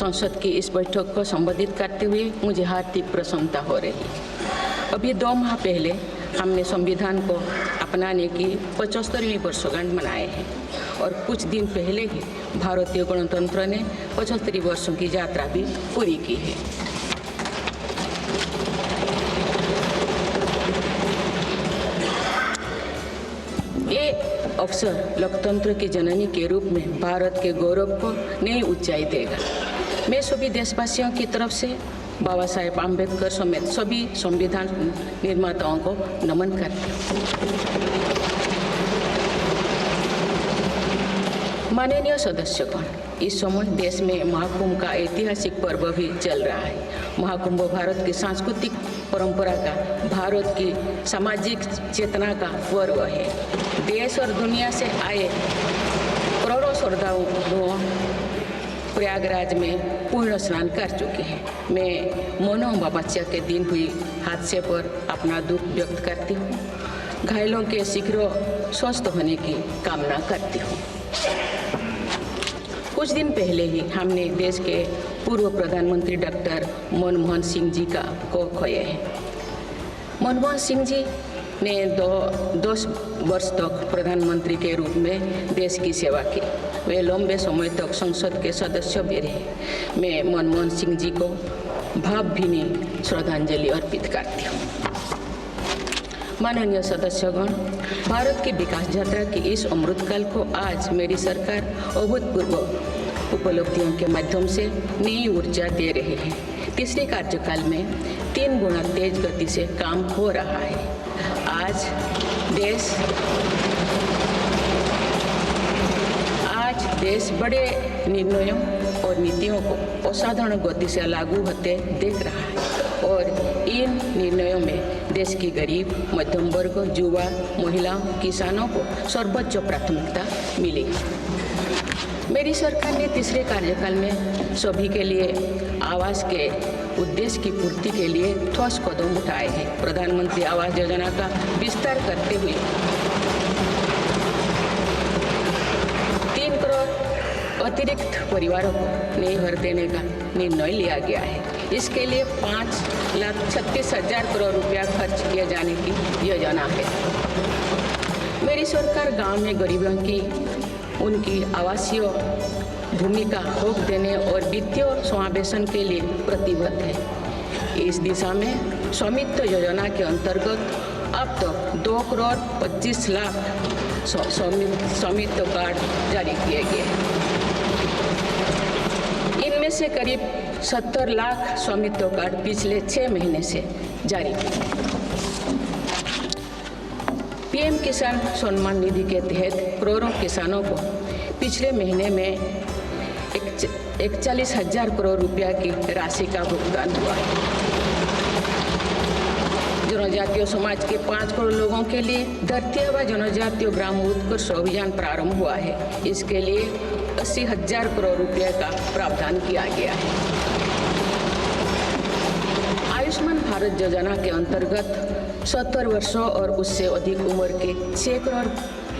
संसद की इस बैठक को संबोधित करते हुए मुझे हार्दिक प्रसन्नता हो रही है। अभी 2 माह पहले हमने संविधान को अपनाने की 75वीं वर्षगांठ मनाए हैं और कुछ दिन पहले ही भारतीय गणतंत्र ने 75 वर्षों की यात्रा भी पूरी की है। ये अवसर लोकतंत्र की जननी के रूप में भारत के गौरव को नई ऊंचाई देगा। मैं सभी देशवासियों की तरफ से बाबा साहेब आम्बेडकर समेत सभी संविधान निर्माताओं को नमन करती हूँ। माननीय सदस्यगण, इस समय देश में महाकुंभ का ऐतिहासिक पर्व भी चल रहा है। महाकुंभ भारत की सांस्कृतिक परंपरा का, भारत की सामाजिक चेतना का पर्व है। देश और दुनिया से आए करोड़ों श्रद्धालु प्रयागराज में पूर्ण स्नान कर चुके हैं। मैं मोनो अमावस्या के दिन हुई हादसे पर अपना दुख व्यक्त करती हूँ। घायलों के शीघ्र स्वस्थ होने की कामना करती हूँ। कुछ दिन पहले ही हमने देश के पूर्व प्रधानमंत्री डॉक्टर मनमोहन सिंह जी को खोए हैं। मनमोहन सिंह जी ने 10 वर्ष तक प्रधानमंत्री के रूप में देश की सेवा की। वे लंबे समय तक संसद के सदस्य भी रहे। मैं मनमोहन सिंह जी को भावभीनी श्रद्धांजलि अर्पित करती हूँ। माननीय सदस्यगण, भारत की विकास यात्रा की इस अमृतकाल को आज मेरी सरकार अभूतपूर्व उपलब्धियों के माध्यम से नई ऊर्जा दे रही है। तीसरे कार्यकाल में 3 गुना तेज गति से काम हो रहा है। आज देश बड़े निर्णयों और नीतियों को असाधारण गति से लागू होते देख रहा है और इन निर्णयों में देश की गरीब, मध्यम वर्ग, युवा, महिलाओं, किसानों को सर्वोच्च प्राथमिकता मिली। मेरी सरकार ने तीसरे कार्यकाल में सभी के लिए आवास के उद्देश्य की पूर्ति के लिए ठोस कदम उठाए हैं। प्रधानमंत्री आवास योजना का विस्तार करते हुए 3 करोड़ अतिरिक्त परिवारों को नए घर देने का निर्णय लिया गया है। इसके लिए 5,36,000 करोड़ रुपया खर्च किए जाने की योजना है। मेरी सरकार गांव में गरीबों की उनकी आवासीय भूमि का हक देने और वित्तीय समावेशन के लिए प्रतिबद्ध है। इस दिशा में स्वामित्व योजना के अंतर्गत अब तक 2 करोड़ 25 लाख स्वामित्व कार्ड जारी किए गए हैं। इनमें से करीब 70 लाख स्वामित्व कार्ड पिछले 6 महीने से जारी किए। पीएम किसान सम्मान निधि के तहत करोड़ों किसानों को पिछले महीने में 41,000 करोड़ रुपया की राशि का भुगतान हुआ है। जनजातीय समाज के 5 करोड़ लोगों के लिए धरती आबा जनजातीय ग्राम उत्कर्ष अभियान प्रारंभ हुआ है। इसके लिए 80,000 करोड़ रुपये का प्रावधान किया गया है। आयुष्मान भारत योजना के अंतर्गत 70 वर्षों और उससे अधिक उम्र के 6 करोड़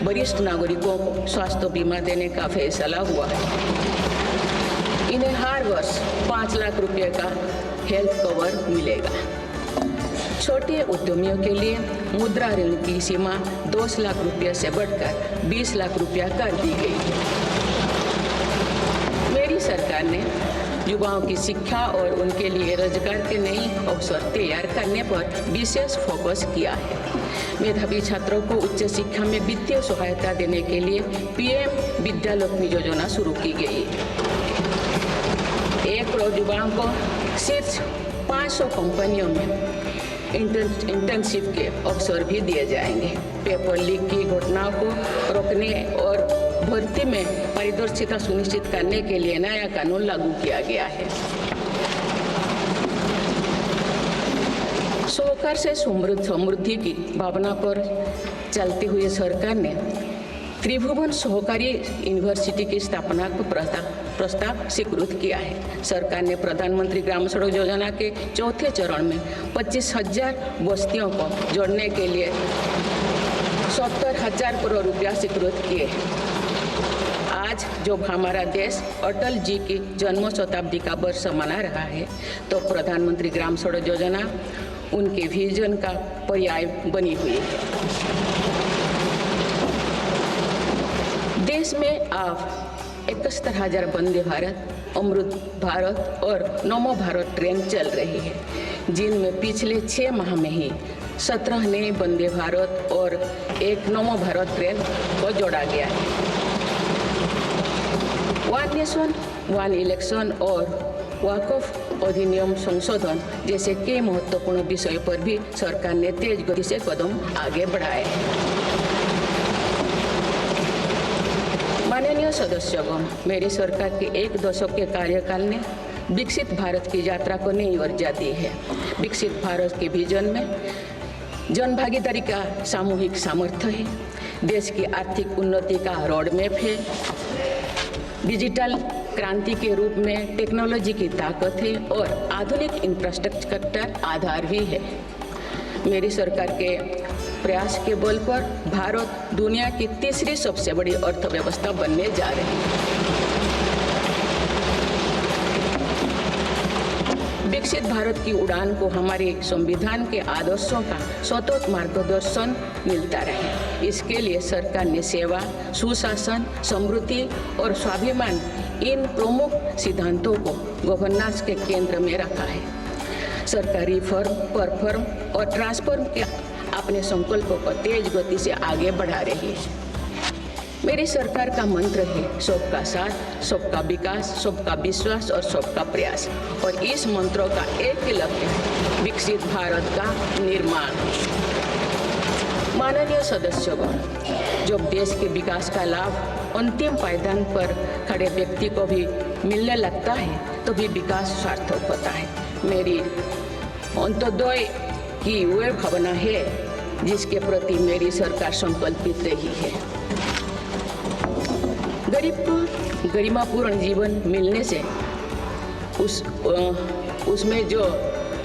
वरिष्ठ नागरिकों को स्वास्थ्य बीमा देने का फैसला हुआ है। इन्हें हर वर्ष 5 लाख रुपए का हेल्थ कवर मिलेगा। छोटे उद्यमियों के लिए मुद्रा ऋण की सीमा 10 लाख रुपये से बढ़कर 20 लाख रुपया कर दी गई है। मेरी सरकार ने युवाओं की शिक्षा और उनके लिए रोजगार के नए अवसर तैयार करने पर विशेष फोकस किया है। मेधावी छात्रों को उच्च शिक्षा में वित्तीय सहायता देने के लिए पीएम विद्यालक्ष्मी योजना शुरू की गई है। 1 करोड़ युवाओं को शीर्ष 500 कंपनियों में इंटर्नशिप के अवसर भी दिए जाएंगे। पेपर लीक की घटनाओं को रोकने और भर्ती में पारदर्शिता सुनिश्चित करने के लिए नया कानून लागू किया गया है। सहकार से समृद्धि की भावना पर चलते हुए सरकार ने त्रिभुवन सहकारी यूनिवर्सिटी की स्थापना को प्रस्ताव स्वीकृत किया है। सरकार ने प्रधानमंत्री ग्राम सड़क योजना के 4थे चरण में 25,000 बस्तियों को जोड़ने के लिए 70,000 करोड़ रुपया स्वीकृत किए। आज जब हमारा देश अटल जी की जन्म शताब्दी का वर्ष मना रहा है, तो प्रधानमंत्री ग्राम सड़क योजना उनके विजन का पर्याय बनी हुई है। देश में अब 71,000 वंदे भारत, अमृत भारत और नमो भारत ट्रेन चल रही है, जिनमें पिछले 6 माह में ही 17 नए वंदे भारत और एक नमो भारत ट्रेन को जोड़ा गया है। वन नेशन वन इलेक्शन और वक्फ अधिनियम संशोधन जैसे कई महत्वपूर्ण विषयों पर भी सरकार ने तेज गति से कदम आगे बढ़ाए हैं। माननीय सदस्यगण, मेरी सरकार के 1 दशक के कार्यकाल ने विकसित भारत की यात्रा को नई ऊर्जा दी है। विकसित भारत के विजन में जन भागीदारी का सामूहिक सामर्थ्य है, देश की आर्थिक उन्नति का रोड मैप है, डिजिटल क्रांति के रूप में टेक्नोलॉजी की ताकत है और आधुनिक इंफ्रास्ट्रक्चर आधार भी है। मेरी सरकार के प्रयास के बल पर भारत दुनिया की तीसरी सबसे बड़ी अर्थव्यवस्था बनने जा रही है। विकसित भारत की उड़ान को हमारे संविधान के आदर्शों का सतत मार्गदर्शन मिलता रहे, इसके लिए सरकार ने सेवा, सुशासन, समृद्धि और स्वाभिमान इन प्रमुख सिद्धांतों को गवर्नेंस के केंद्र में रखा है। सरकारी फर्म, परफर्म और ट्रांसफर्म के अपने संकल्पों को तेज गति से आगे बढ़ा रही है। मेरी सरकार का मंत्र है सबका साथ, सबका विकास, सबका विश्वास और सबका प्रयास, और इस मंत्रों का एक ही लक्ष्य है विकसित भारत का निर्माण। माननीय सदस्यगण, जब देश के विकास का लाभ अंतिम पायदान पर खड़े व्यक्ति को भी मिलने लगता है तो भी विकास सार्थक होता है। मेरी अंत्योदय की वह भावना है जिसके प्रति मेरी सरकार संकल्पित रही है। गरीब को गरिमापूर्ण जीवन मिलने से उसमें जो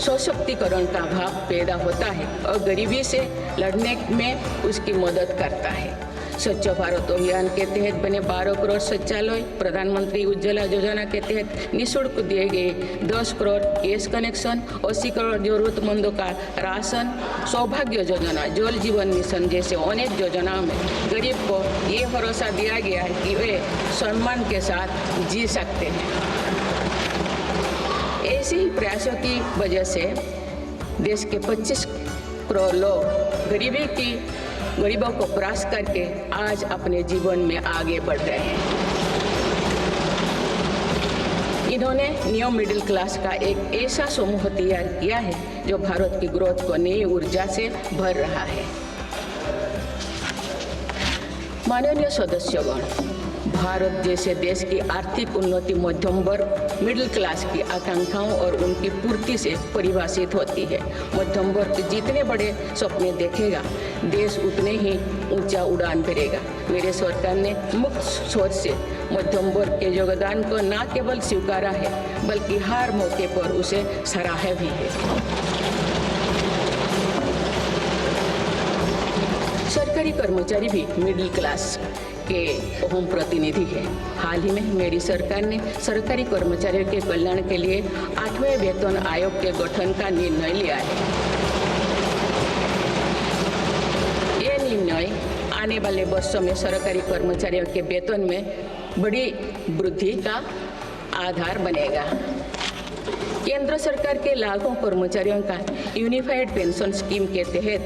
सशक्तिकरण का भाव पैदा होता है और गरीबी से लड़ने में उसकी मदद करता है। स्वच्छ भारत अभियान के तहत बने 12 करोड़ शौचालय, प्रधानमंत्री उज्ज्वला योजना के तहत निःशुल्क दिए गए 10 करोड़ गैस कनेक्शन, 80 करोड़ जरूरतमंदों का राशन, सौभाग्य योजना, जल जीवन मिशन जैसे अनेक योजनाओं में गरीब को ये भरोसा दिया गया है कि वे सम्मान के साथ जी सकते हैं। ऐसे ही प्रयासों की वजह से देश के 25 करोड़ लोग गरीबों को परास्त करके आज अपने जीवन में आगे बढ़ रहे हैं। इन्होंने न्यू मिडिल क्लास का एक ऐसा समूह तैयार किया है जो भारत की ग्रोथ को नई ऊर्जा से भर रहा है। माननीय सदस्यगण, भारत जैसे देश की आर्थिक उन्नति मध्यम वर्ग मिडिल क्लास की आकांक्षाओं और उनकी पूर्ति से परिभाषित होती है। मध्यम वर्ग जितने बड़े सपने देखेगा, देश उतने ही ऊंचा उड़ान भरेगा। मेरे सरकार ने मुक्त सोच से मध्यम वर्ग के योगदान को न केवल स्वीकारा है बल्कि हर मौके पर उसे सराहा भी है। सरकारी कर्मचारी भी मिडिल क्लास के अहम प्रतिनिधि है। हाल ही में मेरी सरकार ने सरकारी कर्मचारियों के कल्याण के लिए 8वें वेतन आयोग के गठन का निर्णय लिया है। ये निर्णय आने वाले वर्षों में सरकारी कर्मचारियों के वेतन में बड़ी वृद्धि का आधार बनेगा। केंद्र सरकार के लाखों कर्मचारियों का यूनिफाइड पेंशन स्कीम के तहत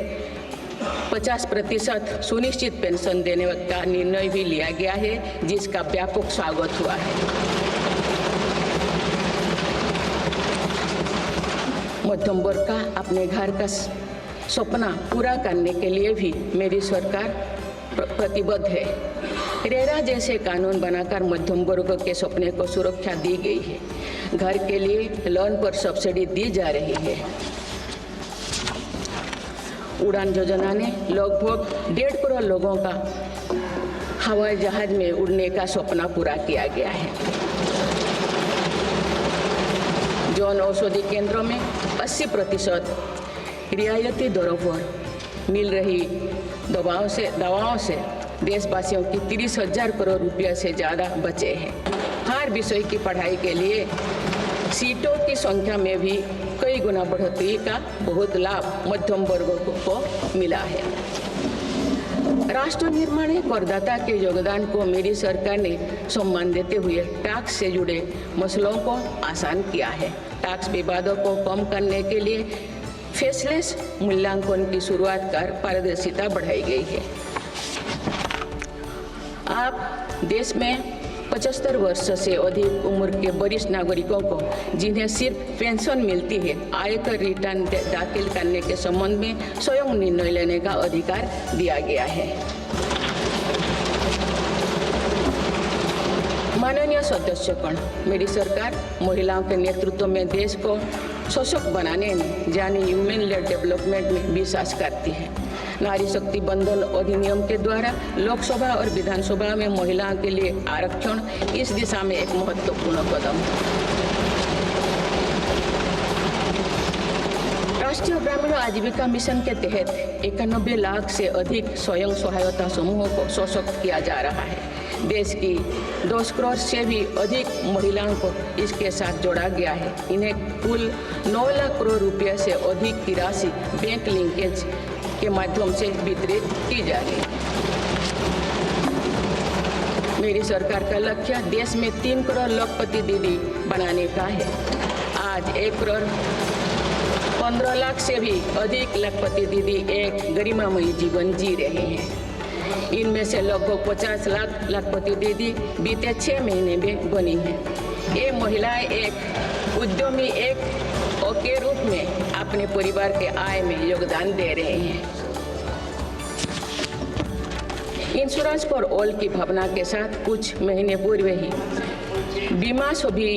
50% सुनिश्चित पेंशन देने का निर्णय भी लिया गया है, जिसका व्यापक स्वागत हुआ है। मध्यम वर्ग का अपने घर का सपना पूरा करने के लिए भी मेरी सरकार प्रतिबद्ध है। रेरा जैसे कानून बनाकर मध्यम वर्ग के सपने को सुरक्षा दी गई है। घर के लिए लोन पर सब्सिडी दी जा रही है। उड़ान योजना ने लगभग 1.5 करोड़ लोगों का हवाई जहाज में उड़ने का सपना पूरा किया गया है। जन औषधि केंद्रों में 80% रियायती दरों पर मिल रही दवाओं से देशवासियों की 30,000 करोड़ रुपये से ज़्यादा बचे हैं। हर विषय की पढ़ाई के लिए सीटों की संख्या में भी कई गुना बढ़ोतरी का बहुत लाभ मध्यम वर्ग को मिला है। राष्ट्र निर्माण में करदाता के योगदान को मेरी सरकार ने सम्मान देते हुए टैक्स से जुड़े मसलों को आसान किया है। टैक्स विवादों को कम करने के लिए फेसलेस मूल्यांकन की शुरुआत कर पारदर्शिता बढ़ाई गई है। आप देश में 75 वर्ष से अधिक उम्र के वरिष्ठ नागरिकों को जिन्हें सिर्फ पेंशन मिलती है, आयकर रिटर्न दाखिल करने के संबंध में स्वयं निर्णय लेने का अधिकार दिया गया है। माननीय सदस्यगण, मेरी सरकार महिलाओं के नेतृत्व में देश को सशक्त बनाने में यानी ह्यूमन लेड डेवलपमेंट में विश्वास करती है। नारी शक्ति बंधन अधिनियम के द्वारा लोकसभा और विधानसभा में महिलाओं के लिए आरक्षण इस दिशा में एक महत्वपूर्ण कदम है। राष्ट्रीय ग्रामीण आजीविका मिशन के तहत 91 लाख से अधिक स्वयं सहायता समूहों को सशक्त किया जा रहा है। देश की 2 करोड़ से भी अधिक महिलाओं को इसके साथ जोड़ा गया है। इन्हें कुल 9 लाख करोड़ रुपये से अधिक की राशि बैंक लिंकेज के माध्यम से वितरित की जा रही है। मेरी सरकार का लक्ष्य देश में 3 करोड़ लखपति दीदी बनाने का है। आज 1 करोड़ 15 लाख से भी अधिक लखपति दीदी एक गरिमामयी जीवन जी रहे हैं। इनमें से लगभग 50 लाख लखपति दीदी बीते 6 महीने में बनी हैं। ये महिलाएं एक उद्यमी एक के रूप में अपने परिवार के आय में योगदान दे रहे हैं। इंश्योरेंस फॉर ऑल की भावना के साथ कुछ महीने पूर्व ही बीमा सखी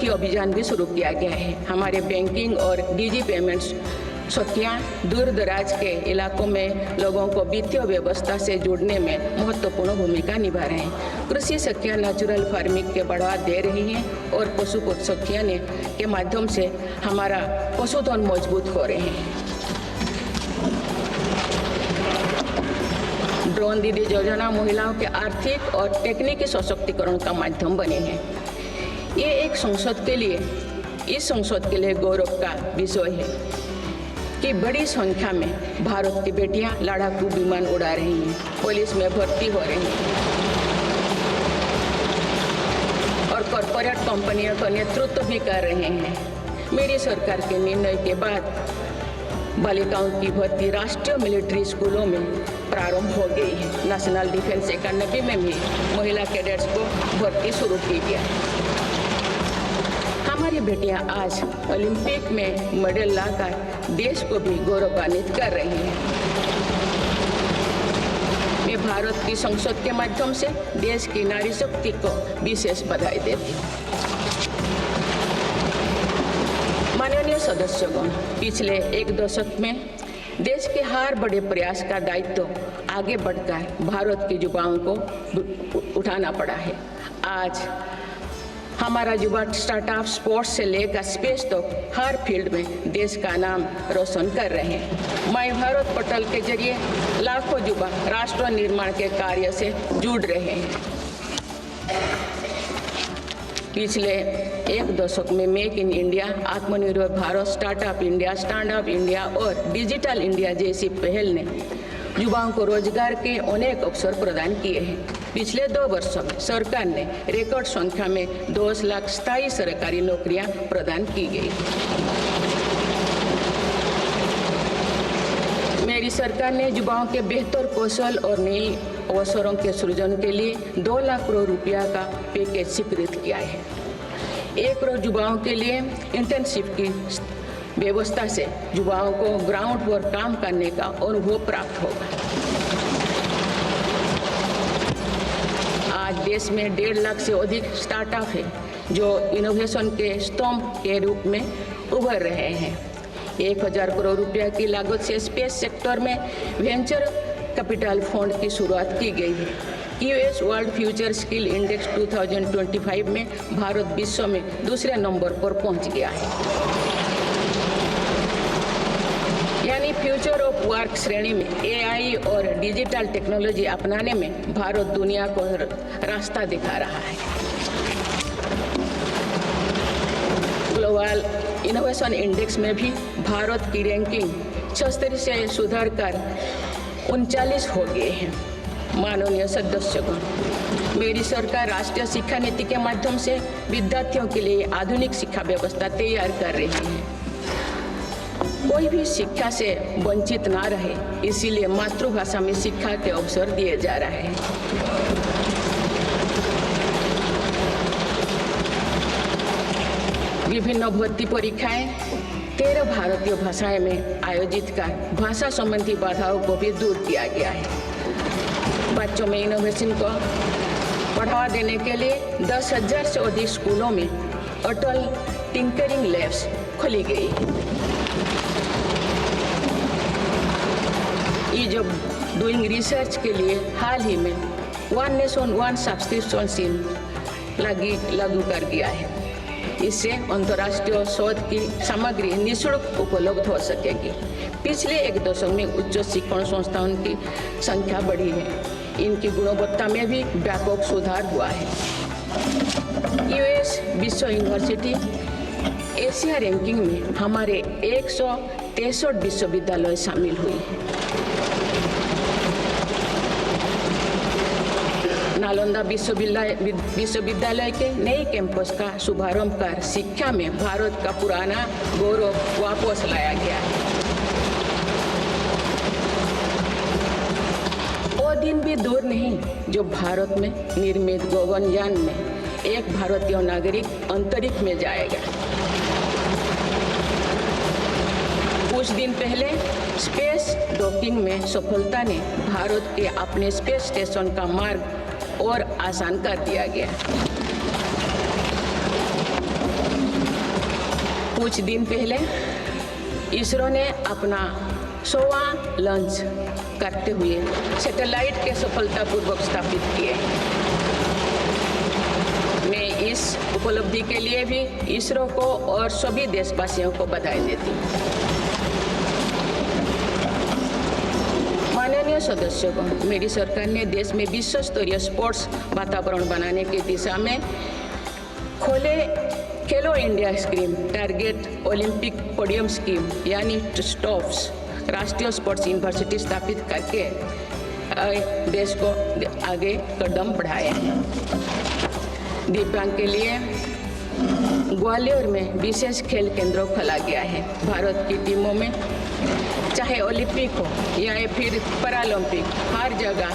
अभियान भी शुरू किया गया है। हमारे बैंकिंग और डिजी पेमेंट्स सखियां दूर दराज के इलाकों में लोगों को वित्तीय व्यवस्था से जुड़ने में महत्वपूर्ण भूमिका निभा रहे हैं। कृषि सखियां नेचुरल फार्मिंग के बढ़ावा दे रही हैं और पशु सखियां के माध्यम से हमारा पशुधन मजबूत हो रहे हैं। ड्रोन दीदी योजना महिलाओं के आर्थिक और तकनीकी सशक्तिकरण का माध्यम बने हैं। ये इस संसद के लिए गौरव का विषय है कि बड़ी संख्या में भारत की बेटियां लड़ाकू विमान उड़ा रही हैं, पुलिस में भर्ती हो रही हैं और कॉरपोरेट कंपनियों का नेतृत्व भी कर रहे हैं। मेरी सरकार के निर्णय के बाद बालिकाओं की भर्ती राष्ट्रीय मिलिट्री स्कूलों में प्रारंभ हो गई है। नेशनल डिफेंस एकेडमी में भी महिला कैडेट्स को भर्ती शुरू की गई है। हमारी बेटियां आज ओलंपिक में मेडल लाकर देश को भी गौरवान्वित कर रही हैं। मैं भारत की संसद के माध्यम से देश की नारी शक्ति को विशेष बधाई देती हूँ। माननीय सदस्यगण, पिछले 1 दशक में देश के हर बड़े प्रयास का दायित्व आगे बढ़कर भारत के युवाओं को उठाना पड़ा है। आज हमारा युवा स्टार्टअप स्पोर्ट्स से लेकर स्पेस तक हर फील्ड में देश का नाम रोशन कर रहे हैं। माय भारत पोर्टल के जरिए लाखों युवा राष्ट्र निर्माण के कार्य से जुड़ रहे हैं। पिछले 1 दशक में मेक इन इंडिया, आत्मनिर्भर Bharat, startup India, stand up India और डिजिटल इंडिया जैसी पहल ने युवाओं को रोजगार के अनेक अवसर प्रदान किए हैं। पिछले 2 वर्षों में सरकार ने रिकॉर्ड संख्या में 2 लाख स्थायी सरकारी नौकरियां प्रदान की गई। मेरी सरकार ने युवाओं के बेहतर कौशल और नई अवसरों के सृजन के लिए 2 लाख करोड़ रुपया का पैकेज स्वीकृत किया है। 1 करोड़ युवाओं के लिए इंटर्नशिप की व्यवस्था से युवाओं को ग्राउंड पर काम करने का अनुभव प्राप्त होगा। आज देश में 1.5 लाख से अधिक स्टार्टअप है जो इनोवेशन के स्तंभ के रूप में उभर रहे हैं। 1000 करोड़ रुपया की लागत से स्पेस सेक्टर में वेंचर कैपिटल फंड की शुरुआत की गई है। US world future skill index 2025 में भारत विश्व में दूसरे नंबर पर पहुंच गया है। यानी फ्यूचर ऑफ वर्क श्रेणी में AI और डिजिटल टेक्नोलॉजी अपनाने में भारत दुनिया को रास्ता दिखा रहा है। ग्लोबल इनोवेशन इंडेक्स में भी भारत की रैंकिंग 76 से सुधर कर 39 हो गए हैं। माननीय सदस्यगण, मेरी सरकार राष्ट्रीय शिक्षा नीति के माध्यम से विद्यार्थियों के लिए आधुनिक शिक्षा व्यवस्था तैयार कर रही है। कोई भी शिक्षा से वंचित ना रहे, इसीलिए मातृभाषा में शिक्षा के अवसर दिए जा रहे हैं। विभिन्न भर्ती परीक्षाएं 13 भारतीय भाषाएं में आयोजित कर भाषा संबंधी बाधाओं को भी दूर किया गया है। बच्चों में इनोवेशन को बढ़ावा देने के लिए 10,000 से अधिक स्कूलों में अटल टिंकरिंग लैब्स खोली गई है। ईज ऑफ डूइंग रिसर्च के लिए हाल ही में one nation one subscription scheme लागू कर दिया है। इससे अंतर्राष्ट्रीय शोध की सामग्री निःशुल्क उपलब्ध हो सकेगी। पिछले एक दशक में उच्च शिक्षण संस्थाओं की संख्या बढ़ी है। इनकी गुणवत्ता में भी व्यापक सुधार हुआ है। US विश्व यूनिवर्सिटी एशिया रैंकिंग में हमारे 163 विश्वविद्यालय शामिल हुई है। नालंदा विश्वविद्यालय के नए कैंपस का शुभारंभ कर शिक्षा में भारत का पुराना गौरव वापस लाया गया है। वो दिन भी दूर नहीं जो भारत में निर्मित गगनयान में एक भारतीय नागरिक अंतरिक्ष में जाएगा। कुछ दिन पहले स्पेस डॉकिंग में सफलता ने भारत के अपने स्पेस स्टेशन का मार्ग और आसान कर दिया गया। कुछ दिन पहले इसरो ने अपना 100वां लॉन्च करते हुए सैटेलाइट के सफलतापूर्वक स्थापित किए। मैं इस उपलब्धि के लिए भी इसरो को और सभी देशवासियों को बधाई देती हूँ। माननीय सदस्यगण, मेरी सरकार ने देश में विश्व स्तरीय स्पोर्ट्स वातावरण बनाने की दिशा में खोले खेलो India scheme, target Olympic podium scheme यानी स्टॉप्स राष्ट्रीय स्पोर्ट्स यूनिवर्सिटी स्थापित करके देश को आगे कदम बढ़ाए हैं। दिव्यांग के लिए ग्वालियर में विशेष खेल केंद्र खोला गया है। भारत की टीमों में चाहे ओलंपिक हो या फिर पैरालंपिक, हर जगह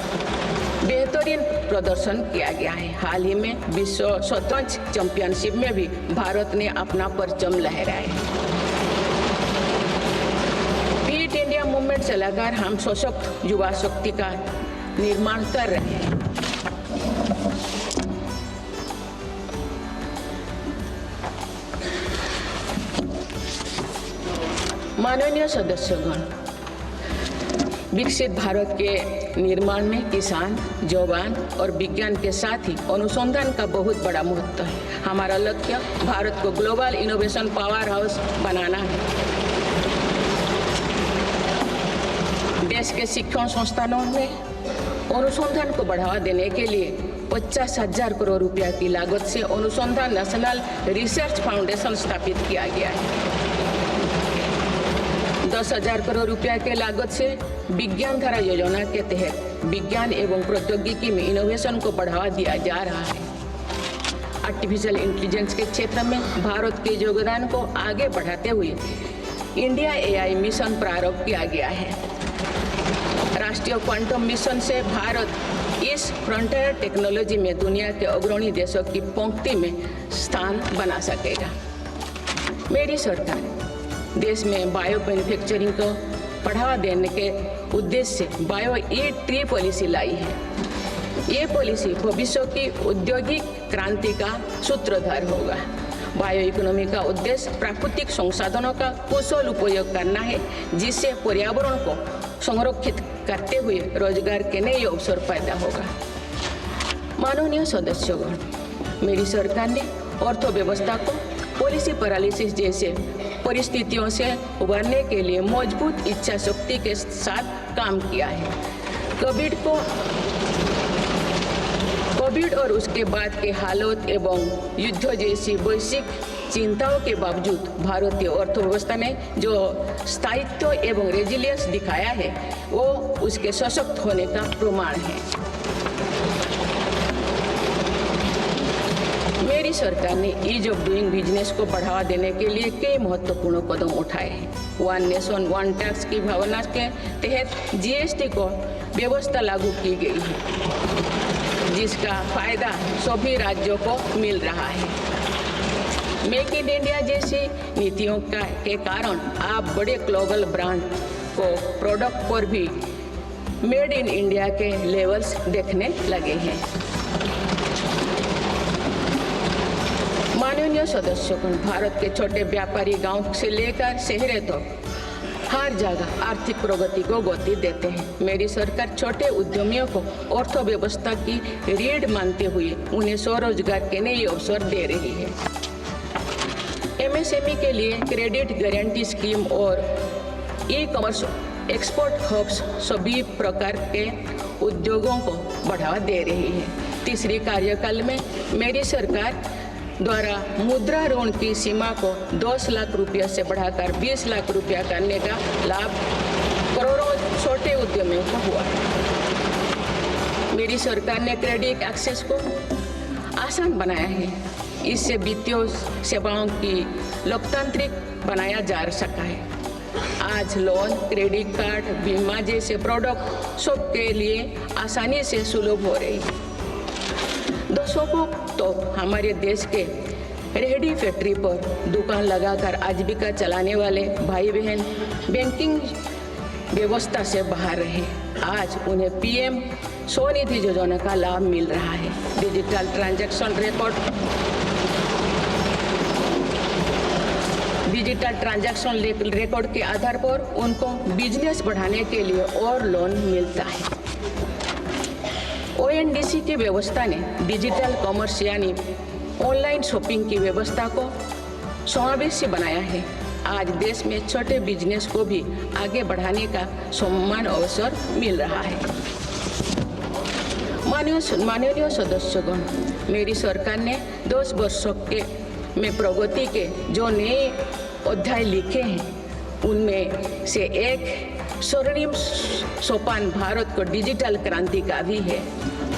बेहतरीन प्रदर्शन किया गया है। हाल ही में विश्व शतरंज चैंपियनशिप में भी भारत ने अपना परचम लहराया। फिट इंडिया मूवमेंट चलाकर हम सशक्त युवा शक्ति का निर्माण कर रहे हैं। माननीय सदस्यगण, विकसित भारत के निर्माण में किसान, जवान और विज्ञान के साथ ही अनुसंधान का बहुत बड़ा महत्व है। हमारा लक्ष्य भारत को ग्लोबल इनोवेशन पावर हाउस बनाना है। देश के शिक्षण संस्थानों में अनुसंधान को बढ़ावा देने के लिए 50,000 करोड़ रुपया की लागत से अनुसंधान नेशनल रिसर्च फाउंडेशन स्थापित किया गया है। 10,000 करोड़ रुपया के लागत से विज्ञान धारा योजना के तहत विज्ञान एवं प्रौद्योगिकी में इनोवेशन को बढ़ावा दिया जा रहा है। आर्टिफिशियल इंटेलिजेंस के क्षेत्र में भारत के योगदान को आगे बढ़ाते हुए इंडिया AI मिशन प्रारंभ किया गया है। राष्ट्रीय क्वांटम मिशन से भारत इस फ्रंटियर टेक्नोलॉजी में दुनिया के अग्रणी देशों की पंक्ति में स्थान बना सकेगा। मेरी सरकार देश में बायो मैन्युफैक्चरिंग को बढ़ावा देने के उद्देश्य से बायो ई-ट्री पॉलिसी लाई है। ये पॉलिसी भविष्य की औद्योगिक क्रांति का सूत्रधार होगा। बायो इकोनॉमी का उद्देश्य प्राकृतिक संसाधनों का कुशल उपयोग करना है, जिससे पर्यावरण को संरक्षित करते हुए रोजगार के नए अवसर पैदा होगा। माननीय सदस्यगण, मेरी सरकार ने अर्थव्यवस्था को पॉलिसी पैरालिसिस जैसे परिस्थितियों से उबरने के लिए मजबूत इच्छा शक्ति के साथ काम किया है। कोविड और उसके बाद के हालात एवं युद्ध जैसी वैश्विक चिंताओं के बावजूद भारतीय अर्थव्यवस्था ने जो स्थायित्व एवं रेजिलियंस दिखाया है वो उसके सशक्त होने का प्रमाण है। मेरी सरकार ने ईज ऑफ डूइंग बिजनेस को बढ़ावा देने के लिए कई महत्वपूर्ण कदम उठाए हैं। वन नेशन वन टैक्स की भावना के तहत जीएसटी को व्यवस्था लागू की गई है, जिसका फायदा सभी राज्यों को मिल रहा है। मेक इन इंडिया जैसी नीतियों के कारण आप बड़े ग्लोबल ब्रांड को प्रोडक्ट पर भी मेड इन इंडिया के लेवल्स देखने लगे हैं। माननीय सदस्यगण, भारत के छोटे व्यापारी गांव से लेकर शहरों तक हर जगह आर्थिक प्रगति को गति देते हैं। मेरी सरकार छोटे उद्यमियों को अर्थव्यवस्था की रीढ़ मानते हुए उन्हें स्वरोजगार के नए अवसर दे रही है। एमएसएमई के लिए क्रेडिट गारंटी स्कीम और ई कॉमर्स एक्सपोर्ट हब्स सभी प्रकार के उद्योगों को बढ़ावा दे रही है। तीसरी कार्यकाल में मेरी सरकार द्वारा मुद्रा ऋण की सीमा को 10 लाख रुपया से बढ़ाकर 20 लाख रुपया करने का लाभ करोड़ों छोटे उद्यमियों को हुआ। मेरी सरकार ने क्रेडिट एक्सेस को आसान बनाया है। इससे वित्तीय सेवाओं की लोकतांत्रिक बनाया जा सका है। आज लोन, क्रेडिट कार्ड, बीमा जैसे प्रोडक्ट सबके लिए आसानी से सुलभ हो रही है। दशकों तो हमारे देश के रेहड़ी फैक्ट्री पर दुकान लगाकर आजीविका चलाने वाले भाई बहन बैंकिंग व्यवस्था से बाहर रहे। आज उन्हें पीएम स्वनिधि योजना का लाभ मिल रहा है। डिजिटल ट्रांजैक्शन रिकॉर्ड के आधार पर उनको बिजनेस बढ़ाने के लिए और लोन मिलता है। ओएनडीसी की व्यवस्था ने डिजिटल कॉमर्स यानी ऑनलाइन शॉपिंग की व्यवस्था को समावेशी बनाया है। आज देश में छोटे बिजनेस को भी आगे बढ़ाने का समान अवसर मिल रहा है। माननीय सदस्यगण, मेरी सरकार ने 10 वर्षों में प्रगति के जो नए अध्याय लिखे हैं उनमें से एक स्वर्णिम सोपान भारत को डिजिटल क्रांति का भी है।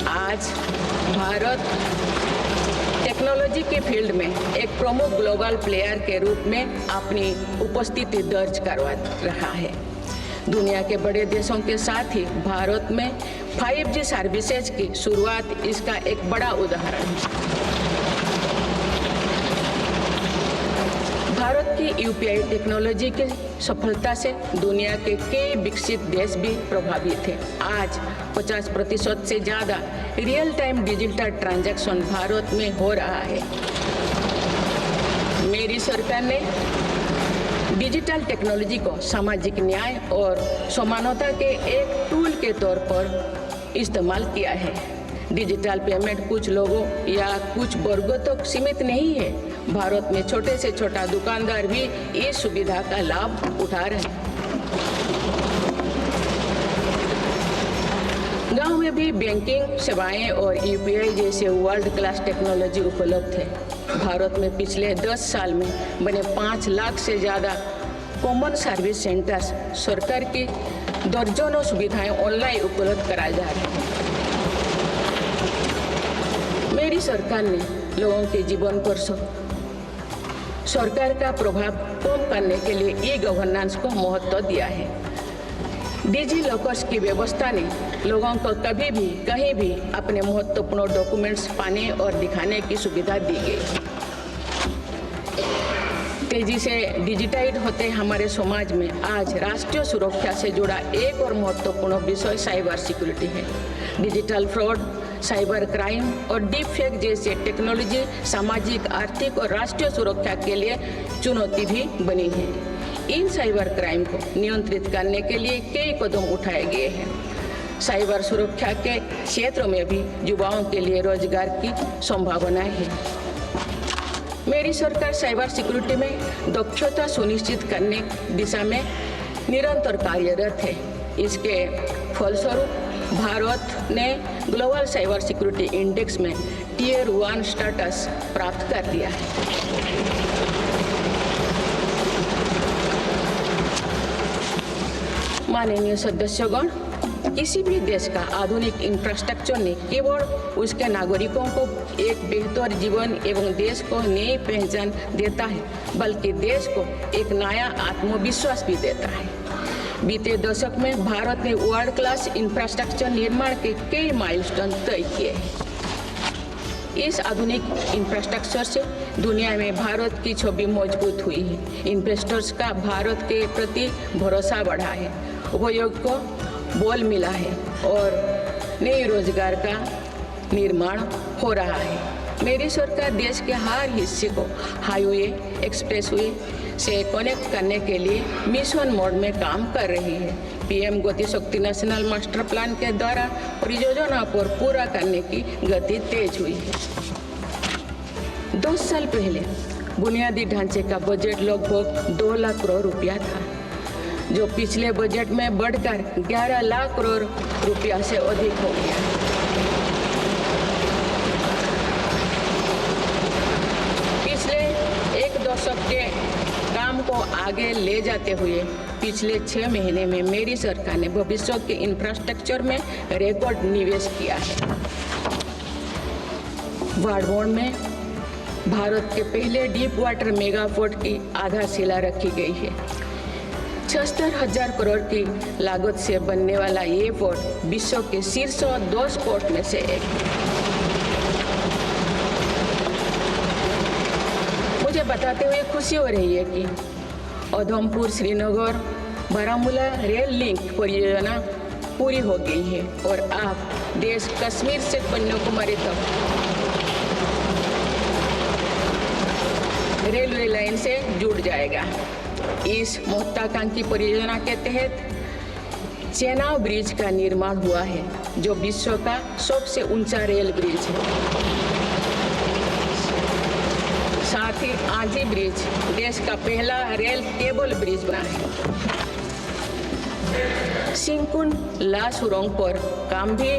आज भारत टेक्नोलॉजी के फील्ड में एक प्रमुख ग्लोबल प्लेयर के रूप में अपनी उपस्थिति दर्ज करवा रहा है। दुनिया के बड़े देशों के साथ ही भारत में 5G सर्विसेज की शुरुआत इसका एक बड़ा उदाहरण है। भारत की यूपीआई टेक्नोलॉजी की सफलता से दुनिया के कई विकसित देश भी प्रभावित हैं। आज 50% से ज़्यादा real time digital transaction Bharat में हो रहा है। मेरी सरकार ने डिजिटल टेक्नोलॉजी को सामाजिक न्याय और समानता के एक टूल के तौर पर इस्तेमाल किया है। डिजिटल पेमेंट कुछ लोगों या कुछ वर्गों तक सीमित नहीं है। भारत में छोटे से छोटा दुकानदार भी इस सुविधा का लाभ उठा रहे हैं। गांव में भी बैंकिंग सेवाएं और यूपीआई जैसे वर्ल्ड क्लास टेक्नोलॉजी उपलब्ध है। भारत में पिछले 10 साल में बने 5 लाख से ज़्यादा कॉमन सर्विस सेंटर्स सरकार की दर्जनों सुविधाएं ऑनलाइन उपलब्ध कराई जा रही हैं। मेरी सरकार ने लोगों के जीवन पर सरकार का प्रभाव कम करने के लिए ई गवर्नेंस को महत्व दिया है। डिजी लॉकर्स की व्यवस्था ने लोगों को कभी भी कहीं भी अपने महत्वपूर्ण डॉक्यूमेंट्स पाने और दिखाने की सुविधा दी गई। तेजी से डिजिटाइज होते हमारे समाज में आज राष्ट्रीय सुरक्षा से जुड़ा एक और महत्वपूर्ण विषय साइबर सिक्योरिटी है। डिजिटल फ्रॉड, साइबर क्राइम और डीप फेक जैसे टेक्नोलॉजी सामाजिक, आर्थिक और राष्ट्रीय सुरक्षा के लिए चुनौती भी बनी है। इन साइबर क्राइम को नियंत्रित करने के लिए कई कदम उठाए गए हैं। साइबर सुरक्षा के क्षेत्र में भी युवाओं के लिए रोजगार की संभावनाएं हैं। मेरी सरकार साइबर सिक्योरिटी में दक्षता सुनिश्चित करने दिशा में निरंतर कार्यरत है। इसके फलस्वरूप भारत ने ग्लोबल साइबर सिक्योरिटी इंडेक्स में Tier 1 स्टेटस प्राप्त कर लिया है। माननीय सदस्यगण, किसी भी देश का आधुनिक इंफ्रास्ट्रक्चर ने केवल उसके नागरिकों को एक बेहतर जीवन एवं देश को नई पहचान देता है, बल्कि देश को एक नया आत्मविश्वास भी देता है। बीते दशक में भारत ने वर्ल्ड क्लास इंफ्रास्ट्रक्चर निर्माण के कई माइलस्टोन तय किए हैं। इस आधुनिक इंफ्रास्ट्रक्चर से दुनिया में भारत की छवि मजबूत हुई है। इन्वेस्टर्स का भारत के प्रति भरोसा बढ़ा है, उपयोग को बल मिला है और नए रोजगार का निर्माण हो रहा है। मेरी सरकार देश के हर हिस्से को हाईवे, एक्सप्रेसवे से कनेक्ट करने के लिए मिशन मोड में काम कर रही है। पीएम गति शक्ति नेशनल मास्टर प्लान के द्वारा परियोजना पर पूरा करने की गति तेज हुई है। 10 साल पहले बुनियादी ढांचे का बजट लगभग 2 लाख करोड़ रुपया था, जो पिछले बजट में बढ़कर 11 लाख करोड़ रुपया से अधिक हो गया। पिछले एक दशक के काम को आगे ले जाते हुए पिछले 6 महीने में मेरी सरकार ने भविष्य के इंफ्रास्ट्रक्चर में रिकॉर्ड निवेश किया है। वाडमोड़ में भारत के पहले डीप वाटर मेगा पोर्ट की आधारशिला रखी गई है। 76,000 करोड़ की लागत से बनने वाला ये पोर्ट विश्व के शीर्ष 10 पोर्ट में से एक है। मुझे बताते हुए खुशी हो रही है कि उधमपुर श्रीनगर बारामूला रेल लिंक परियोजना पूरी हो गई है और अब देश कश्मीर से कन्याकुमारी तक रेलवे लाइन से जुड़ जाएगा। इस महत्वाकांक्षी परियोजना के तहत चेनाब ब्रिज का निर्माण हुआ है, जो विश्व का सबसे ऊंचा रेल ब्रिज है। साथ ही आजी ब्रिज देश का पहला रेल केबल ब्रिज बना है। सिंकुन ला सुरंग पर काम भी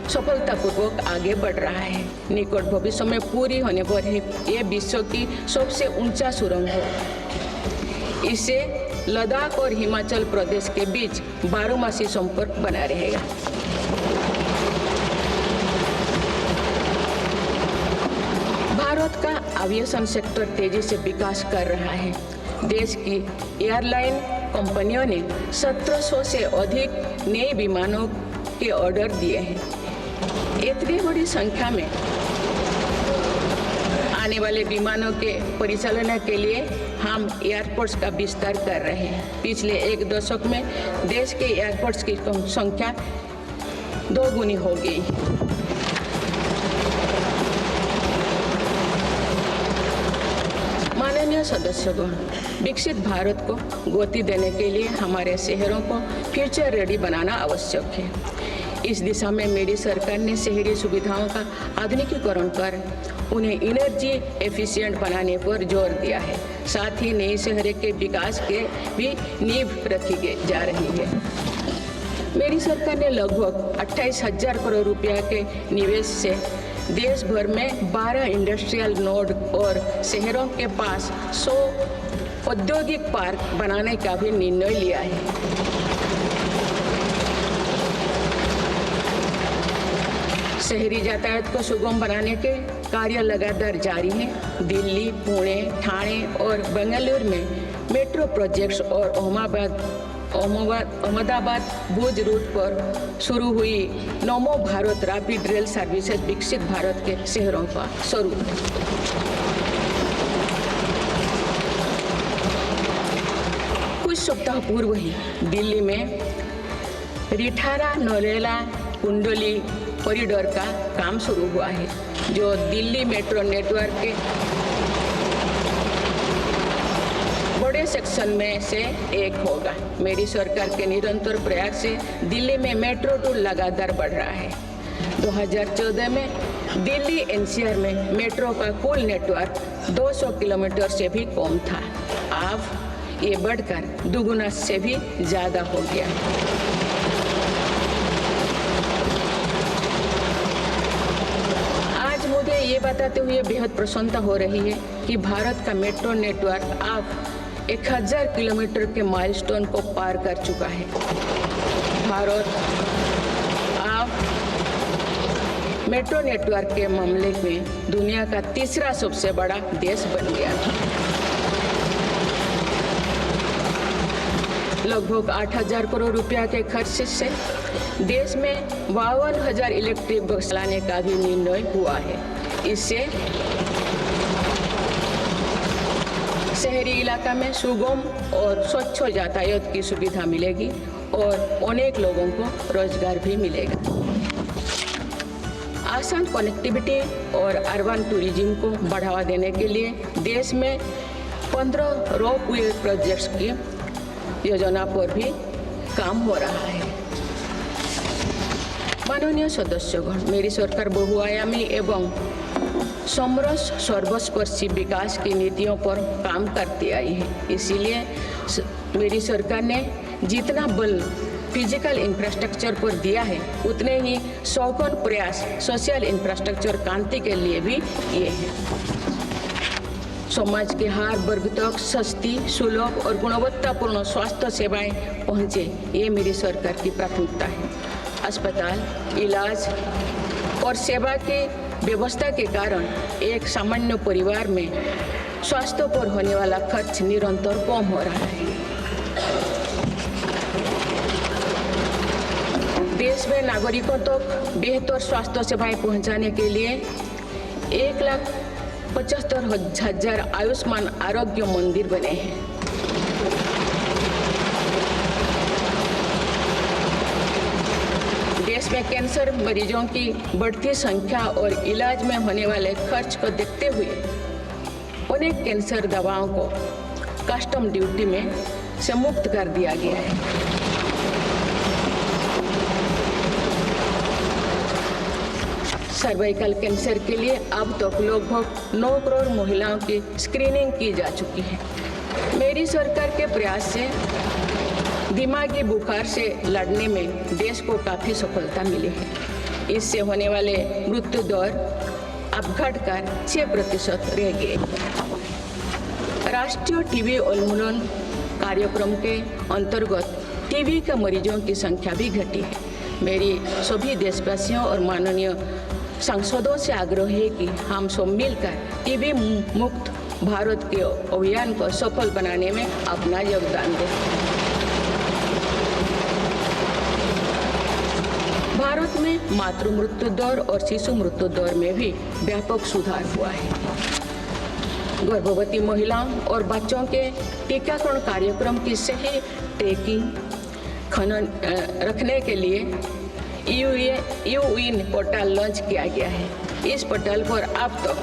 सफलतापूर्वक आगे बढ़ रहा है। निकट भविष्य में पूरी होने पर यह विश्व की सबसे ऊंचा सुरंग है। इससे लद्दाख और हिमाचल प्रदेश के बीच 12मासी संपर्क बना रहेगा। भारत का एविएशन सेक्टर तेजी से विकास कर रहा है। देश की एयरलाइन कंपनियों ने 1700 से अधिक नए विमानों के ऑर्डर दिए हैं। इतनी बड़ी संख्या में आने वाले विमानों के परिचालन के लिए हम एयरपोर्ट्स का विस्तार कर रहे हैं। पिछले एक दशक में देश के एयरपोर्ट्स की संख्या 2 गुनी हो गई। माननीय सदस्यगण, विकसित भारत को गति देने के लिए हमारे शहरों को फ्यूचर रेडी बनाना आवश्यक है। इस दिशा में मेरी सरकार ने शहरी सुविधाओं का आधुनिकीकरण कर उन्हें एनर्जी एफिशिएंट बनाने पर जोर दिया है। साथ ही नए शहर के विकास के भी नींव रखी जा रही है। मेरी सरकार ने लगभग 28,000 करोड़ रुपया के निवेश से देश भर में 12 इंडस्ट्रियल नोड और शहरों के पास 100 औद्योगिक पार्क बनाने का भी निर्णय लिया है। शहरी यातायात को सुगम बनाने के कार्य लगातार जारी हैं। दिल्ली, पुणे, ठाणे और बेंगलुरु में मेट्रो प्रोजेक्ट्स और अहमदाबाद भुज रूट पर शुरू हुई नमो भारत रैपिड रेल सर्विसेज विकसित भारत के शहरों का स्वरूप है। कुछ सप्ताह पूर्व ही दिल्ली में रिठारा नरेला कुंडली कॉरिडोर का काम शुरू हुआ है, जो दिल्ली मेट्रो नेटवर्क के बड़े सेक्शन में से एक होगा। मेरी सरकार के निरंतर प्रयास से दिल्ली में मेट्रो टूर लगातार बढ़ रहा है। 2014 में दिल्ली एनसीआर में मेट्रो का कुल नेटवर्क 200 किलोमीटर से भी कम था। अब ये बढ़कर दुगुना से भी ज़्यादा हो गया है। आज मुझे ये बताते हुए बेहद प्रसन्नता हो रही है कि भारत का मेट्रो नेटवर्क अब 1000 किलोमीटर के माइलस्टोन को पार कर चुका है। भारत अब मेट्रो नेटवर्क के मामले में दुनिया का तीसरा सबसे बड़ा देश बन गया है। लगभग 8000 करोड़ रुपया के खर्च से देश में 52,000 इलेक्ट्रिक बस चलाने का भी निर्णय हुआ है। इससे शहरी इलाका में सुगम और स्वच्छ यातायात की सुविधा मिलेगी और अनेक लोगों को रोजगार भी मिलेगा। आसान कनेक्टिविटी और अर्बन टूरिज्म को बढ़ावा देने के लिए देश में 15 रोपवे प्रोजेक्ट्स की योजना पर भी काम हो रहा है। माननीय सदस्यगण, मेरी सरकार बहुआयामी एवं समरस सर्वस्पर्शी विकास की नीतियों पर काम करती आई है। इसीलिए मेरी सरकार ने जितना बल फिजिकल इंफ्रास्ट्रक्चर पर दिया है, उतने ही सौगुना प्रयास सोशल इंफ्रास्ट्रक्चर क्रांति के लिए भी किए हैं। समाज के हर वर्ग तक सस्ती, सुलभ और गुणवत्तापूर्ण स्वास्थ्य सेवाएं पहुंचे, ये मेरी सरकार की प्राथमिकता है। अस्पताल, इलाज और सेवा की व्यवस्था के कारण एक सामान्य परिवार में स्वास्थ्य पर होने वाला खर्च निरंतर कम हो रहा है। देश में नागरिकों तक बेहतर स्वास्थ्य सेवाएं पहुंचाने के लिए 1,75,000 आयुष्मान आरोग्य मंदिर बने हैं। देश में कैंसर मरीजों की बढ़ती संख्या और इलाज में होने वाले खर्च को देखते हुए अनेक कैंसर दवाओं को कस्टम ड्यूटी में से मुक्त कर दिया गया है। सर्वाइकल कैंसर के लिए अब तक लगभग 9 करोड़ महिलाओं की स्क्रीनिंग की जा चुकी है। मेरी सरकार के प्रयास से दिमागी बुखार से लड़ने में देश को काफ़ी सफलता मिली है। इससे होने वाले मृत्यु दर अब घटकर 6% रह गए। राष्ट्रीय टीबी उन्मूलन कार्यक्रम के अंतर्गत टीबी के मरीजों की संख्या भी घटी है। मेरी सभी देशवासियों और माननीय सांसदों से आग्रह है कि हम सब मिलकर टीबी मुक्त भारत के अभियान को सफल बनाने में अपना योगदान दें। भारत में मातृ मृत्यु दर और शिशु मृत्यु दर में भी व्यापक सुधार हुआ है। गर्भवती महिलाओं और बच्चों के टीकाकरण कार्यक्रम की सही ट्रैकिंग खनन रखने के लिए यूइन पोर्टल लॉन्च किया गया है। इस पोर्टल पर अब तक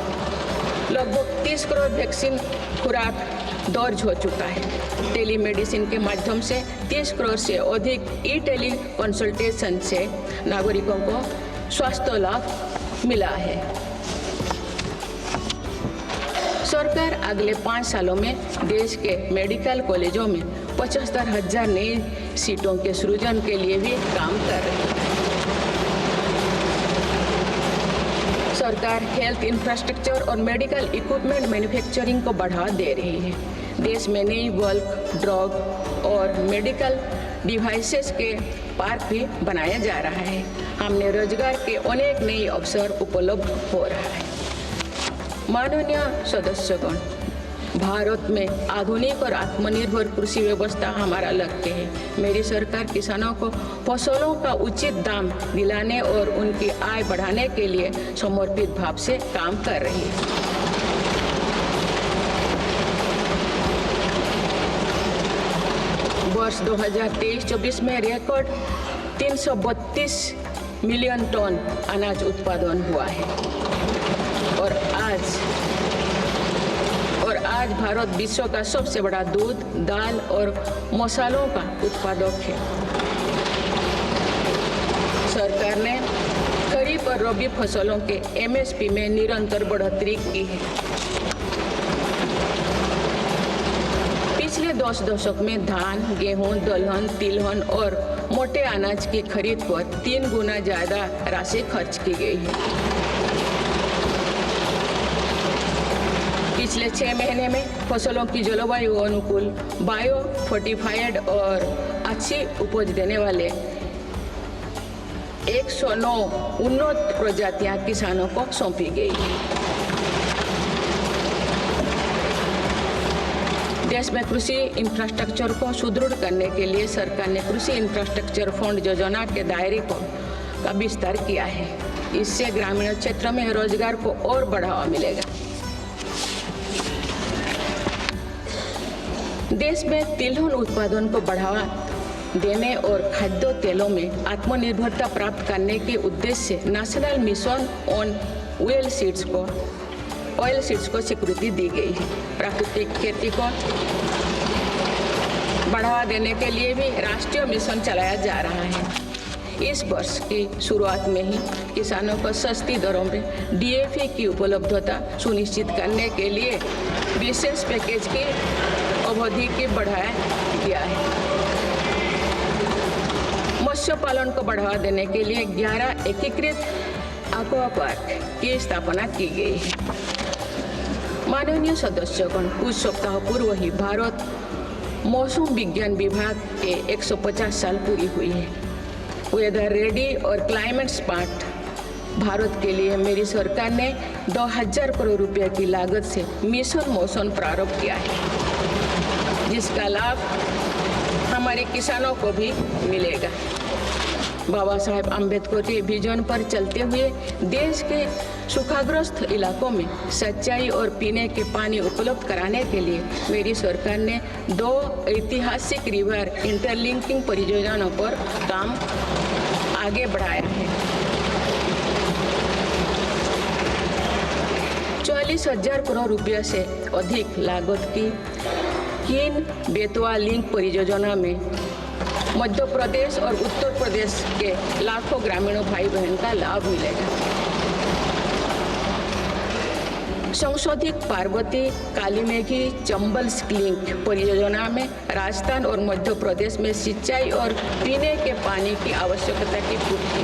लगभग 30 करोड़ वैक्सीन खुराक दर्ज हो चुका है। टेलीमेडिसिन के माध्यम से 30 करोड़ से अधिक टेली कंसल्टेशन से नागरिकों को स्वास्थ्य लाभ मिला है। सरकार अगले 5 सालों में देश के मेडिकल कॉलेजों में 75,000 नई सीटों के सृजन के लिए भी काम कर रही है। सरकार हेल्थ इंफ्रास्ट्रक्चर और मेडिकल इक्विपमेंट मैन्युफैक्चरिंग को बढ़ावा दे रही है। देश में नई बल्क, ड्रग और मेडिकल डिवाइसेस के पार्क भी बनाया जा रहा है। हमने रोजगार के अनेक नए अवसर उपलब्ध हो रहा है। माननीय सदस्यगण, भारत में आधुनिक और आत्मनिर्भर कृषि व्यवस्था हमारा लक्ष्य है। मेरी सरकार किसानों को फसलों का उचित दाम दिलाने और उनकी आय बढ़ाने के लिए समर्पित भाव से काम कर रही है। वर्ष 2023-24 में रिकॉर्ड 332 मिलियन टन अनाज उत्पादन हुआ है और आज भारत विश्व का सबसे बड़ा दूध, दाल और मसालों का उत्पादक है। सरकार ने करीब खरीफ और रबी फसलों के MSP में निरंतर बढ़ोतरी की है। पिछले 10 दशक में धान, गेहूं, दलहन, तिलहन और मोटे अनाज की खरीद पर 3 गुना ज्यादा राशि खर्च की गई है। पिछले 6 महीने में फसलों की जलवायु अनुकूल, बायो फोर्टिफाइड और अच्छी उपज देने वाले 109 उन्नत प्रजातियां किसानों को सौंपी गई। देश में कृषि इंफ्रास्ट्रक्चर को सुदृढ़ करने के लिए सरकार ने कृषि इंफ्रास्ट्रक्चर फंड योजना के दायरे का विस्तार किया है। इससे ग्रामीण क्षेत्र में रोजगार को और बढ़ावा मिलेगा। देश में तिलहन उत्पादन को बढ़ावा देने और खाद्य तेलों में आत्मनिर्भरता प्राप्त करने के उद्देश्य से national mission on oil seeds को स्वीकृति दी गई है। प्राकृतिक खेती को बढ़ावा देने के लिए भी राष्ट्रीय मिशन चलाया जा रहा है। इस वर्ष की शुरुआत में ही किसानों को सस्ती दरों में DAP की उपलब्धता सुनिश्चित करने के लिए विशेष पैकेज की अवधि की बढ़ाया गया है। मत्स्य पालन को बढ़ावा देने के लिए 11 एकीकृत एक्वा पार्क की स्थापना की गई है। माननीय सदस्यगण, कुछ सप्ताह पूर्व ही भारत मौसम विज्ञान विभाग के 150 साल पूरी हुई है। वेदर रेडी और क्लाइमेट स्मार्ट भारत के लिए मेरी सरकार ने 2000 करोड़ रुपए की लागत से मिशन मौसम प्रारंभ किया है, जिसका लाभ हमारे किसानों को भी मिलेगा। बाबा साहेब अम्बेडकर के विजन पर चलते हुए देश के सूखाग्रस्त इलाकों में सिंचाई और पीने के पानी उपलब्ध कराने के लिए मेरी सरकार ने 2 ऐतिहासिक रिवर इंटरलिंकिंग परियोजनाओं पर काम आगे बढ़ाया है। 40,000 करोड़ रुपये से अधिक लागत की कीन बेतवा लिंक परियोजना में मध्य प्रदेश और उत्तर प्रदेश के लाखों ग्रामीण भाई बहन का लाभ मिलेगा। संशोधित पार्वती कालीमेघी चंबल लिंक परियोजना में राजस्थान और मध्य प्रदेश में सिंचाई और पीने के पानी की आवश्यकता की पूर्ति।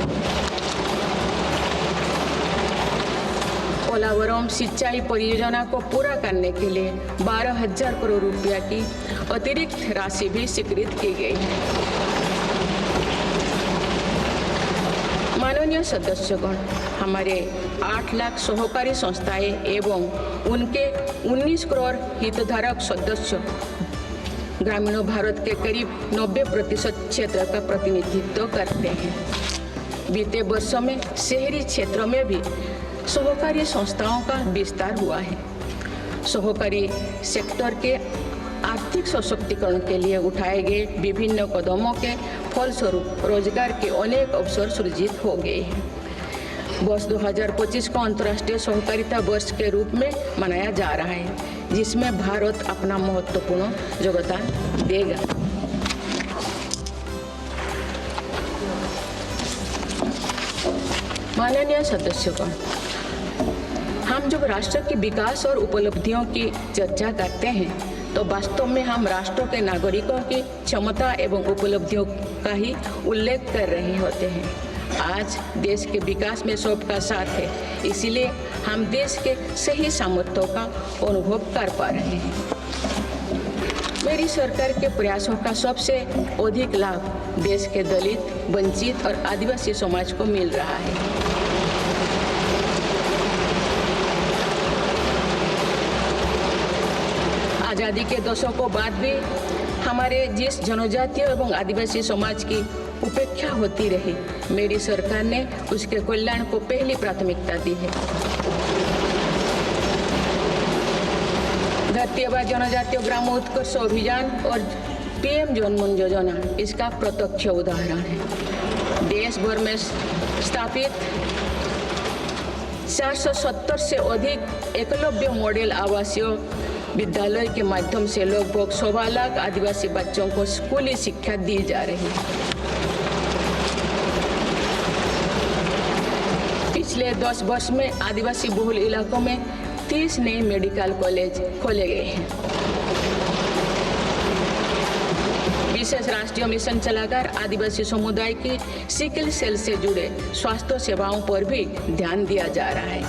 पोलावरम सिंचाई परियोजना को पूरा करने के लिए 12,000 करोड़ रुपया की अतिरिक्त राशि भी स्वीकृत की गई है। माननीय सदस्यगण, हमारे 8 लाख सहकारी संस्थाएं एवं उनके 19 करोड़ हितधारक सदस्य ग्रामीण भारत के करीब 90% क्षेत्र का प्रतिनिधित्व करते हैं। बीते वर्षों में शहरी क्षेत्रों में भी सहकारी संस्थाओं का विस्तार हुआ है। सहकारी सेक्टर के आर्थिक सशक्तिकरण के लिए उठाए गए विभिन्न कदमों के फलस्वरूप रोजगार के अनेक अवसर सृजित हो गए हैं। वर्ष 2025 को अंतर्राष्ट्रीय सहकारिता वर्ष के रूप में मनाया जा रहा है, जिसमें भारत अपना महत्वपूर्ण योगदान देगा। माननीय सदस्यगण, हम जब राष्ट्र के विकास और उपलब्धियों की चर्चा करते हैं तो वास्तव में हम राष्ट्र के नागरिकों की क्षमता एवं उपलब्धियों का ही उल्लेख कर रहे होते हैं। आज देश के विकास में सबका साथ है, इसीलिए हम देश के सही सामर्थ्यों का अनुभव कर पा रहे हैं। मेरी सरकार के प्रयासों का सबसे अधिक लाभ देश के दलित, वंचित और आदिवासी समाज को मिल रहा है। आज़ादी के दशकों बाद भी हमारे जिस जनजातीय एवं आदिवासी समाज की उपेक्षा होती रही, मेरी सरकार ने उसके कल्याण को पहली प्राथमिकता दी है। धरती आबा जनजातीय ग्राम उत्कर्ष अभियान और PM जनमन योजना इसका प्रत्यक्ष उदाहरण है। देश भर में स्थापित 470 से अधिक एकलव्य मॉडल आवासीय विद्यालय के माध्यम से लगभग 1.25 लाख आदिवासी बच्चों को स्कूली शिक्षा दी जा रही है। पिछले 10 वर्ष में आदिवासी बहुल इलाकों में 30 नए मेडिकल कॉलेज खोले गए हैं। विशेष राष्ट्रीय मिशन चलाकर आदिवासी समुदाय की सिकल सेल से जुड़े स्वास्थ्य सेवाओं पर भी ध्यान दिया जा रहा है।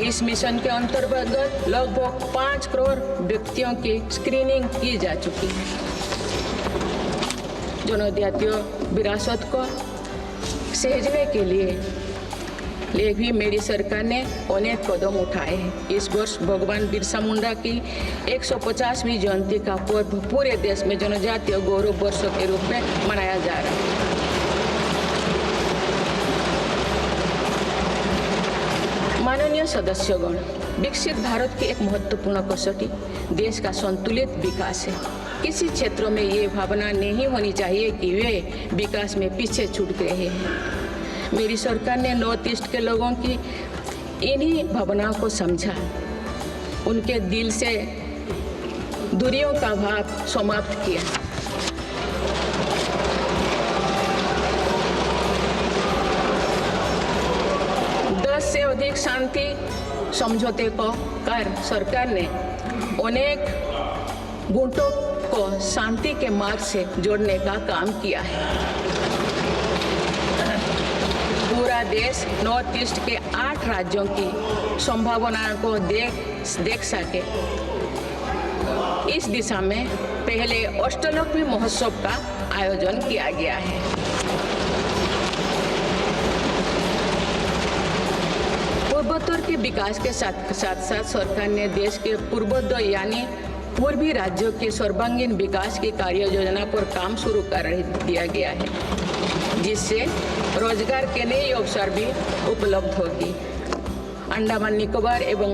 इस मिशन के अंतर्गत लगभग 5 करोड़ व्यक्तियों की स्क्रीनिंग की जा चुकी है। जनजातीय विरासत को सहेजने के लिए भी मेरी सरकार ने अनेक कदम उठाए हैं। इस वर्ष भगवान बिरसा मुंडा की 150वीं जयंती का पर्व पूरे देश में जनजातीय गौरव वर्ष के रूप में मनाया जा रहा है। माननीय सदस्यगण, विकसित भारत की एक महत्वपूर्ण कसौटी देश का संतुलित विकास है। किसी क्षेत्रों में ये भावना नहीं होनी चाहिए कि वे विकास में पीछे छूट गए हैं। मेरी सरकार ने नॉर्थ ईस्ट के लोगों की इन्हीं भावनाओं को समझा, उनके दिल से दूरियों का भाव समाप्त किया। से अधिक शांति समझौते को कर सरकार ने अनेक गुटों को शांति के मार्ग से जोड़ने का काम किया है। पूरा देश नॉर्थ ईस्ट के 8 राज्यों की संभावनाओं को देख सके, इस दिशा में पहले अष्टलोक महोत्सव का आयोजन किया गया है। पूर्वोत्तर के विकास के साथ साथ सरकार ने देश के पूर्वोत्तर यानी पूर्वी राज्यों के सर्वांगीण विकास की कार्य योजना पर काम शुरू कर दिया गया है, जिससे रोजगार के नए अवसर भी उपलब्ध होगी। अंडमान निकोबार एवं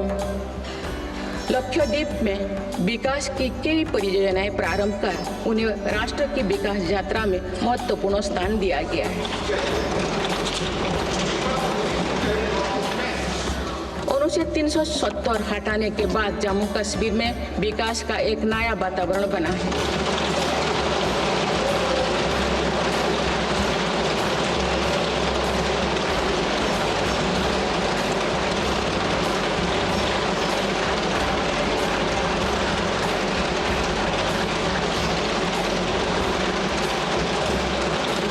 लक्षद्वीप में विकास की कई परियोजनाएं प्रारंभ कर उन्हें राष्ट्र की विकास यात्रा में महत्वपूर्ण स्थान दिया गया है। अनुच्छेद 370 हटाने के बाद जम्मू कश्मीर में विकास का एक नया वातावरण बना है।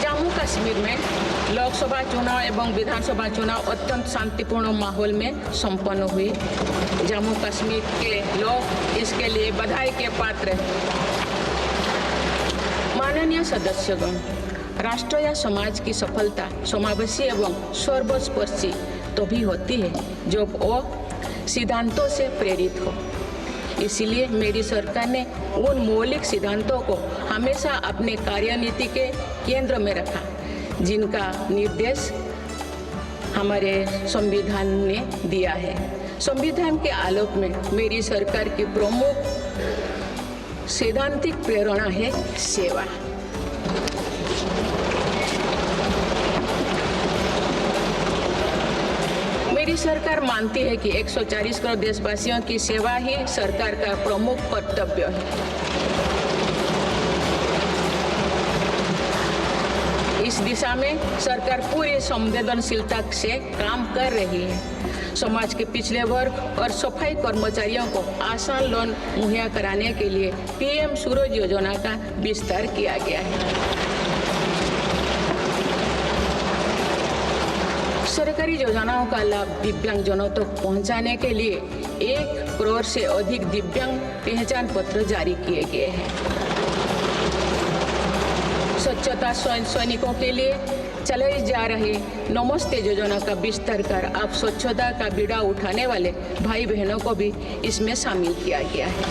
जम्मू कश्मीर में लोकसभा चुनाव एवं विधानसभा चुनाव अत्यंत शांतिपूर्ण माहौल में संपन्न हुए। जम्मू कश्मीर के लोग इसके लिए बधाई के पात्र हैं। माननीय सदस्यगण, राष्ट्र या समाज की सफलता समावेशी एवं सर्वस्पर्शी तो भी होती है जब वो सिद्धांतों से प्रेरित हो। इसलिए मेरी सरकार ने उन मौलिक सिद्धांतों को हमेशा अपने कार्यनीति के केंद्र में रखा, जिनका निर्देश हमारे संविधान ने दिया है। संविधान के आलोक में मेरी सरकार की प्रमुख सैद्धांतिक प्रेरणा है सेवा। मेरी सरकार मानती है कि 140 करोड़ देशवासियों की सेवा ही सरकार का प्रमुख कर्तव्य है। इस दिशा में सरकार पूरी संवेदनशीलता से काम कर रही है। समाज के पिछड़े वर्ग और सफाई कर्मचारियों को आसान लोन मुहैया कराने के लिए पीएम सूरज योजना का विस्तार किया गया है। सरकारी योजनाओं का लाभ दिव्यांगजनों तक पहुंचाने के लिए 1 करोड़ से अधिक दिव्यांग पहचान पत्र जारी किए गए हैं। स्वच्छता सैनिकों के लिए चलाई जा रही नमस्ते योजना का विस्तार कर अब स्वच्छता का बीड़ा उठाने वाले भाई बहनों को भी इसमें शामिल किया गया है।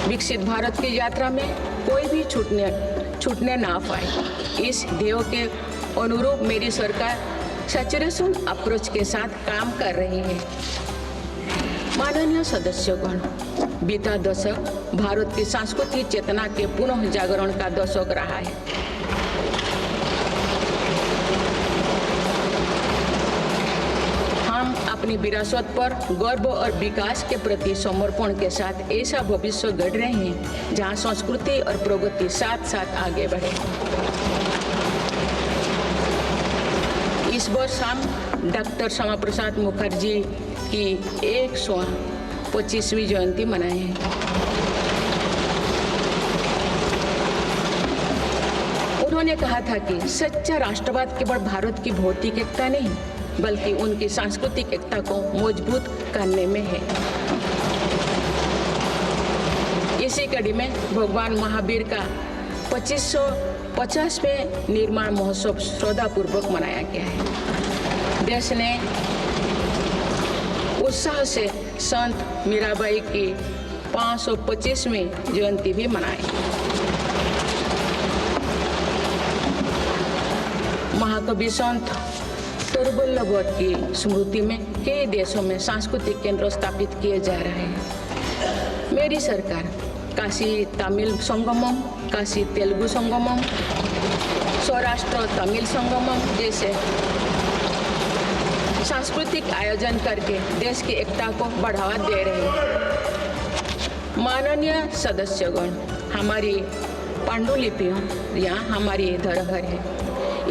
विकसित भारत की यात्रा में कोई भी छूटने ना पाए, इस ध्येय के अनुरूप मेरी सरकार सैचुरेशन अप्रोच के साथ काम कर रही है। माननीय सदस्यगण, बीता दशक भारत की सांस्कृतिक चेतना के पुनः जागरण का दशक रहा है। हम अपनी विरासत पर गर्व और विकास के प्रति समर्पण के साथ ऐसा भविष्य गढ़ रहे हैं जहां संस्कृति और प्रगति साथ साथ आगे बढ़े। इस वर्ष हम डॉक्टर श्यामा प्रसाद मुखर्जी की 125वीं जयंती मनाए हैं। उन्होंने कहा था कि सच्चा राष्ट्रवाद केवल भारत की भौतिक एकता नहीं बल्कि उनकी सांस्कृतिक एकता को मजबूत करने में है। इसी कड़ी में भगवान महावीर का 2550वें निर्माण महोत्सव श्रद्धापूर्वक मनाया गया है। देश ने उत्साह से संत मीराबाई की 525वीं जयंती भी मनाई। महाकवि संत तरुवल्लभ की स्मृति में कई देशों में सांस्कृतिक केंद्र स्थापित किए जा रहे हैं। मेरी सरकार काशी तमिल संगमम, काशी तेलुगु संगमम, सौराष्ट्र तमिल संगमम जैसे सांस्कृतिक आयोजन करके देश की एकता को बढ़ावा दे रहे हैं। माननीय सदस्यगण, हमारी पांडुलिपियां यहाँ हमारी धरोहर है।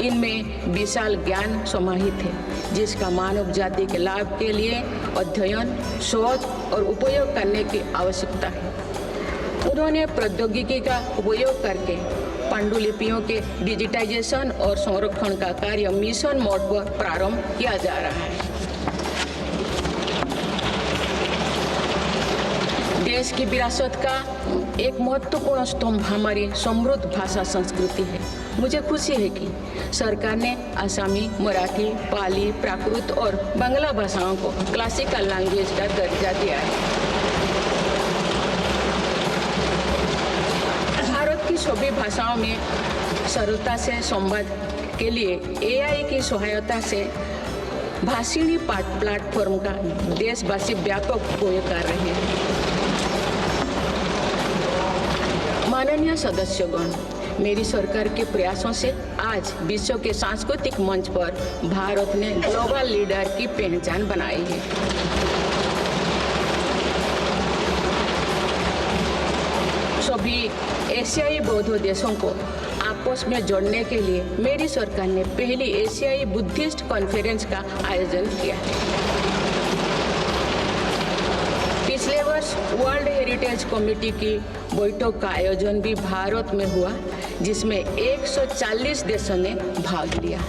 इनमें विशाल ज्ञान समाहित है जिसका मानव जाति के लाभ के लिए अध्ययन, शोध और उपयोग करने की आवश्यकता है। उन्होंने प्रौद्योगिकी का उपयोग करके पांडुलिपियों के डिजिटाइजेशन और संरक्षण का कार्य मिशन मोड पर प्रारंभ किया जा रहा है। देश की विरासत का एक महत्वपूर्ण स्तंभ हमारी समृद्ध भाषा संस्कृति है। मुझे खुशी है कि सरकार ने आसामी, मराठी, पाली, प्राकृत और बांग्ला भाषाओं को क्लासिकल लैंग्वेज का दर्जा दिया है। भारत की सभी भाषाओं में सरलता से संवाद के लिए AI की सहायता से भाषिणी प्लेटफॉर्म का देशवासी व्यापक उपयोग कर रहे हैं। माननीय सदस्यगण, मेरी सरकार के प्रयासों से आज विश्व के सांस्कृतिक मंच पर भारत ने ग्लोबल लीडर की पहचान बनाई है। सभी एशियाई बौद्ध देशों को आपस में जोड़ने के लिए मेरी सरकार ने पहली एशियाई बुद्धिस्ट कॉन्फ्रेंस का आयोजन किया है। पिछले वर्ष वर्ल्ड हेरिटेज कमेटी की बैठक का आयोजन भी भारत में हुआ जिसमें 140 देशों ने भाग लिया।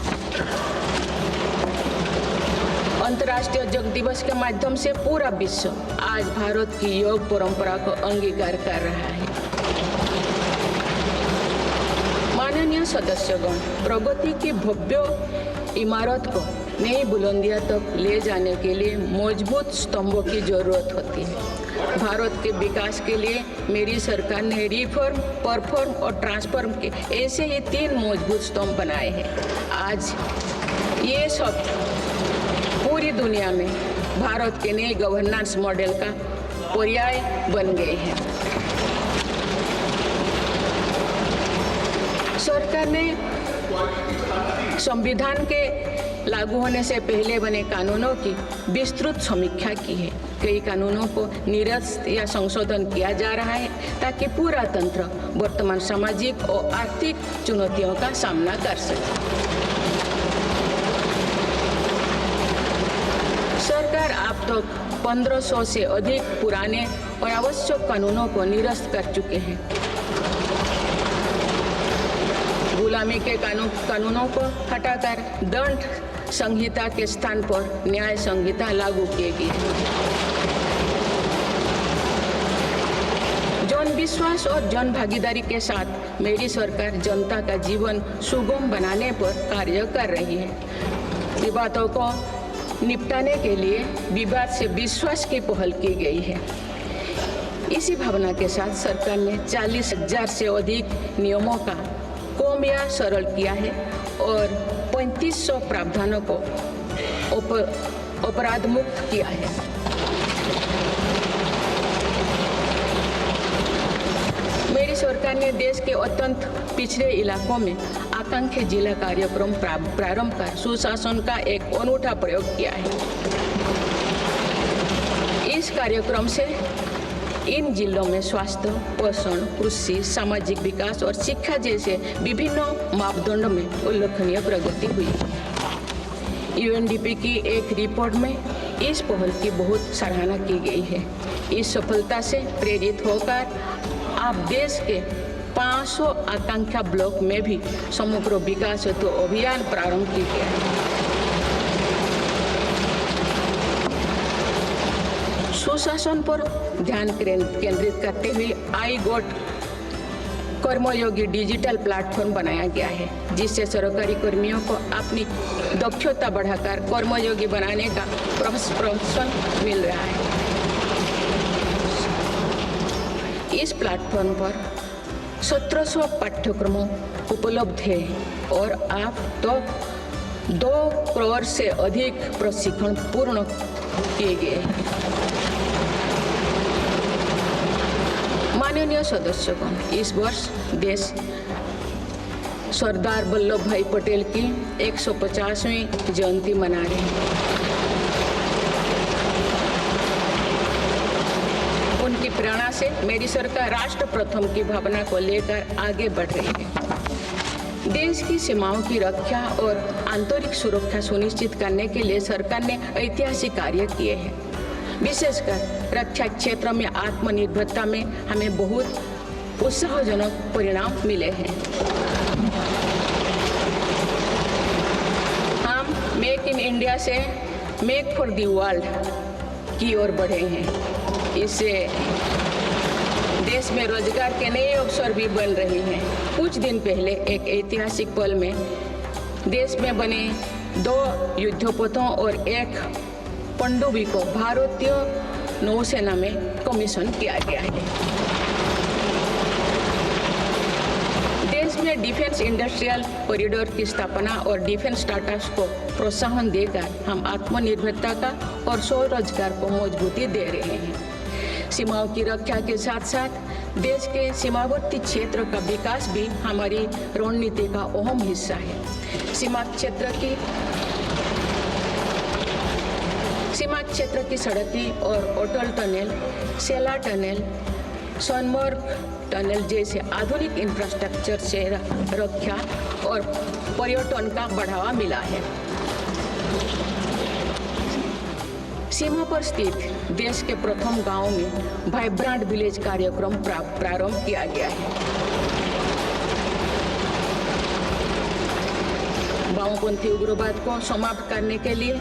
अंतर्राष्ट्रीय योग दिवस के माध्यम से पूरा विश्व आज भारत की योग परंपरा को अंगीकार कर रहा है। माननीय सदस्यगण, प्रगति की भव्य इमारत को नई बुलंदियों तक ले जाने के लिए मजबूत स्तंभों की जरूरत होती है। भारत के विकास के लिए मेरी सरकार ने रिफॉर्म, परफॉर्म और ट्रांसफॉर्म के ऐसे ही 3 मजबूत स्तंभ बनाए हैं। आज ये सब पूरी दुनिया में भारत के नए गवर्नेंस मॉडल का पर्याय बन गए हैं। सरकार ने संविधान के लागू होने से पहले बने कानूनों की विस्तृत समीक्षा की है। कई कानूनों को निरस्त या संशोधन किया जा रहा है ताकि पूरा तंत्र वर्तमान सामाजिक और आर्थिक चुनौतियों का सामना कर सके। सरकार अब तक 1500 से अधिक पुराने और आवश्यक कानूनों को निरस्त कर चुके हैं। गुलामी के कानूनों को हटाकर दंड संहिता के स्थान पर न्याय संहिता लागू की गई। जन विश्वास और जन भागीदारी के साथ मेरी सरकार जनता का जीवन सुगम बनाने पर कार्य कर रही है। विवादों को निपटाने के लिए विवाद से विश्वास की पहल की गई है। इसी भावना के साथ सरकार ने 40,000 से अधिक नियमों का कम या सरल किया है और 3500 प्रावधानों को अपराध मुक्त किया है। मेरी सरकार ने देश के अत्यंत पिछड़े इलाकों में आकांक्षी जिला कार्यक्रम प्रारंभ कर सुशासन का एक अनूठा प्रयोग किया है। इस कार्यक्रम से इन जिलों में स्वास्थ्य, पोषण, कृषि, सामाजिक विकास और शिक्षा जैसे विभिन्न मापदंडों में उल्लेखनीय प्रगति हुई। यूएनडीपी की एक रिपोर्ट में इस पहल की बहुत सराहना की गई है। इस सफलता से प्रेरित होकर आप देश के 500 आकांक्षा ब्लॉक में भी समग्र विकास हेतु अभियान प्रारंभ की गया है। सुशासन पर ध्यान केंद्रित करते हुए आई गोट कर्मयोगी डिजिटल प्लेटफॉर्म बनाया गया है, जिससे सरकारी कर्मियों को अपनी दक्षता बढ़ाकर कर्मयोगी बनाने का प्रोत्साहन मिल रहा है। इस प्लेटफॉर्म पर 1700 पाठ्यक्रमों उपलब्ध है और आप तो 2 करोड़ से अधिक प्रशिक्षण पूर्ण किए गए। माननीय सदस्यगण, इस वर्ष देश सरदार वल्लभ भाई पटेल की 150वीं जयंती मना रहे हैं। उनकी प्रेरणा से मेरी सरकार राष्ट्र प्रथम की भावना को लेकर आगे बढ़ रही है। देश की सीमाओं की रक्षा और आंतरिक सुरक्षा सुनिश्चित करने के लिए सरकार ने ऐतिहासिक कार्य किए हैं। विशेषकर रक्षा क्षेत्र में आत्मनिर्भरता में हमें बहुत उत्साहजनक परिणाम मिले हैं। हम मेक इन इंडिया से मेक फॉर द वर्ल्ड की ओर बढ़े हैं। इससे देश में रोजगार के नए अवसर भी बन रहे हैं। कुछ दिन पहले एक ऐतिहासिक पल में देश में बने 2 युद्धपोतों और एक पनडुब्बी को भारतीय नौसेना में कमीशन किया गया है। देश में डिफेंस इंडस्ट्रियल कॉरिडोर की स्थापना और डिफेंस स्टार्टअप्स को प्रोत्साहन देकर हम आत्मनिर्भरता का और स्वरोजगार को मजबूती दे रहे हैं। सीमाओं की रक्षा के साथ साथ देश के सीमावर्ती क्षेत्र का विकास भी हमारी रणनीति का अहम हिस्सा है। सीमा क्षेत्र की सड़कें और अटल टनल, सेला टनल, सोनमर्ग टनल जैसे आधुनिक इंफ्रास्ट्रक्चर से रक्षा और पर्यटन का बढ़ावा मिला है। सीमा पर स्थित देश के प्रथम गांव में वाइब्रेंट विलेज कार्यक्रम प्रारंभ किया गया है। वामपंथी उग्रवाद को समाप्त करने के लिए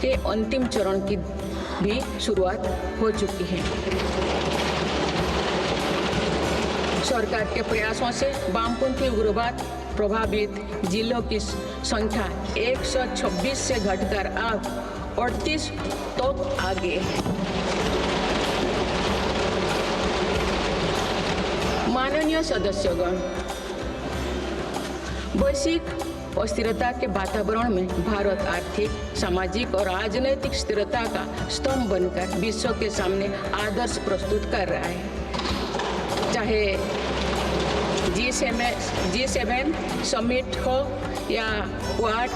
के अंतिम चरण की भी शुरुआत हो चुकी है। सरकार के प्रयासों से वामपंथी उग्रवाद प्रभावित जिलों की संख्या 126 से घटकर अब 38 तक आ गई है। माननीय सदस्यगण, वैश्विक अस्थिरता के वातावरण में भारत आर्थिक, सामाजिक और राजनीतिक स्थिरता का स्तंभ बनकर विश्व के सामने आदर्श प्रस्तुत कर रहा है। चाहे G7 समिट हो या क्वाड,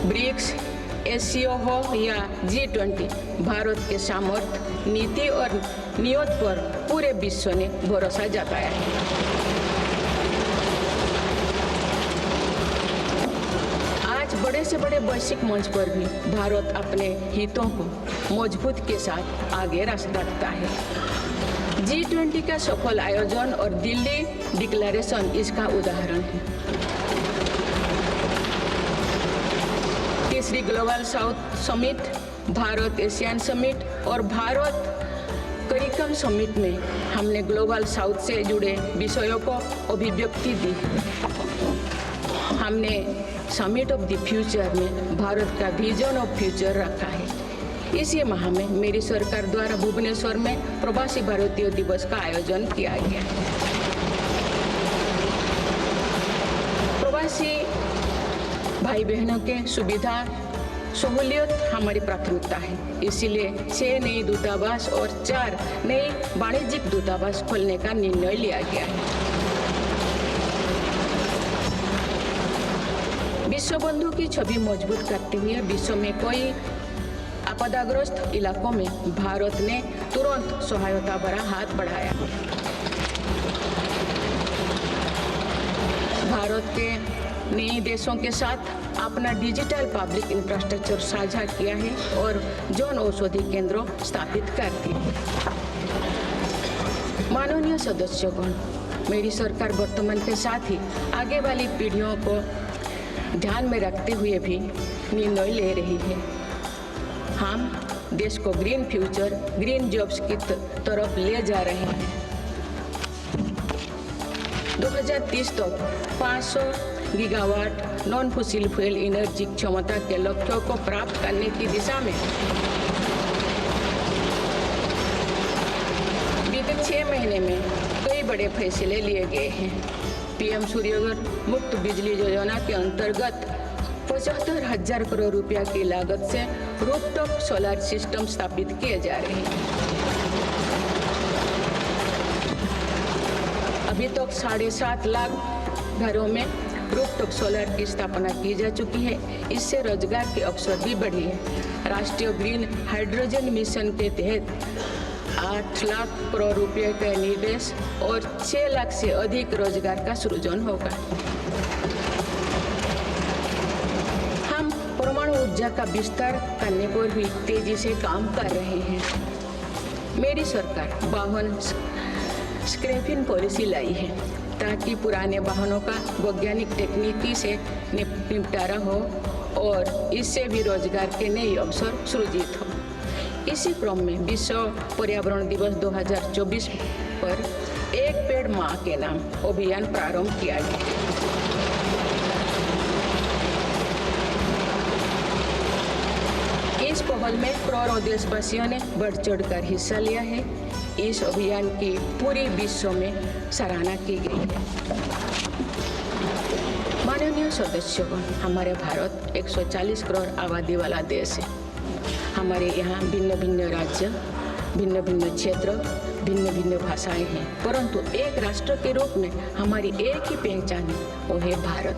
ब्रिक्स, एससीओ हो या G20, भारत के सामर्थ्य, नीति और नियत पर पूरे विश्व ने भरोसा जताया है। बड़े से बड़े वैश्विक मंच पर भी भारत अपने हितों को मजबूत के साथ आगे रखता है। G20 का सफल आयोजन और दिल्ली डिक्लेरेशन इसका उदाहरण है। तीसरी global south summit, Bharat Asian summit और भारत करिकम समिट में हमने ग्लोबल साउथ से जुड़े विषयों को अभिव्यक्ति दी। हमने समिट ऑफ द फ्यूचर में भारत का विजन ऑफ फ्यूचर रखा है। इसी माह में मेरी सरकार द्वारा भुवनेश्वर में प्रवासी भारतीय दिवस का आयोजन किया गया। प्रवासी भाई बहनों के सुविधा सहूलियत हमारी प्राथमिकता है। इसीलिए 6 नए दूतावास और 4 नए वाणिज्यिक दूतावास खोलने का निर्णय लिया गया है। विश्व बंधु की छवि मजबूत करते हुए विश्व में कोई आपदाग्रस्त इलाकों में भारत ने तुरंत सहायता भरा हाथ बढ़ाया। भारत के नए देशों के साथ अपना डिजिटल पब्लिक इंफ्रास्ट्रक्चर साझा किया है और जन औषधि केंद्रों स्थापित कर दिए। माननीय सदस्यगण, मेरी सरकार वर्तमान के साथ ही आगे वाली पीढ़ियों को ध्यान में रखते हुए भी निर्णय ले रही है। हम देश को ग्रीन फ्यूचर, ग्रीन जॉब्स की तरफ ले जा रहे हैं। 2030 तक 500 gigawatt non fossil fuel energy क्षमता के लक्ष्यों को प्राप्त करने की दिशा में बीते 6 महीने में कई बड़े फैसले लिए गए हैं। पीएम सूर्यघर मुफ्त बिजली योजना के अंतर्गत 75,000 करोड़ रुपया की लागत से रूफटॉप सोलर सिस्टम स्थापित किए जा रहे हैं। अभी तक 7.5 लाख घरों में रूफटॉप सोलर की स्थापना की जा चुकी है। इससे रोजगार के अवसर भी बढ़ी है। राष्ट्रीय ग्रीन हाइड्रोजन मिशन के तहत 8 लाख करोड़ रुपये का निवेश और 6 लाख से अधिक रोजगार का सृजन होगा। हम परमाणु ऊर्जा का विस्तार करने पर भी तेजी से काम कर रहे हैं। मेरी सरकार वाहन स्क्रैपिंग पॉलिसी लाई है ताकि पुराने वाहनों का वैज्ञानिक तकनीकी से निपटारा हो और इससे भी रोजगार के नए अवसर सृजित हो। इसी क्रम में विश्व पर्यावरण दिवस 2024 पर एक पेड़ माँ के नाम अभियान प्रारंभ किया गया। इस पहल में करोड़ों देशवासियों ने बढ़ चढ़कर हिस्सा लिया है। इस अभियान की पूरी विश्व में सराहना की गई है। माननीय सदस्यगण, हमारे भारत 140 करोड़ आबादी वाला देश है। हमारे यहाँ भिन्न भिन्न राज्य, भिन्न भिन्न क्षेत्र, भिन्न भिन्न भाषाएं हैं, परंतु एक राष्ट्र के रूप में हमारी एक ही पहचान है, वो है भारत।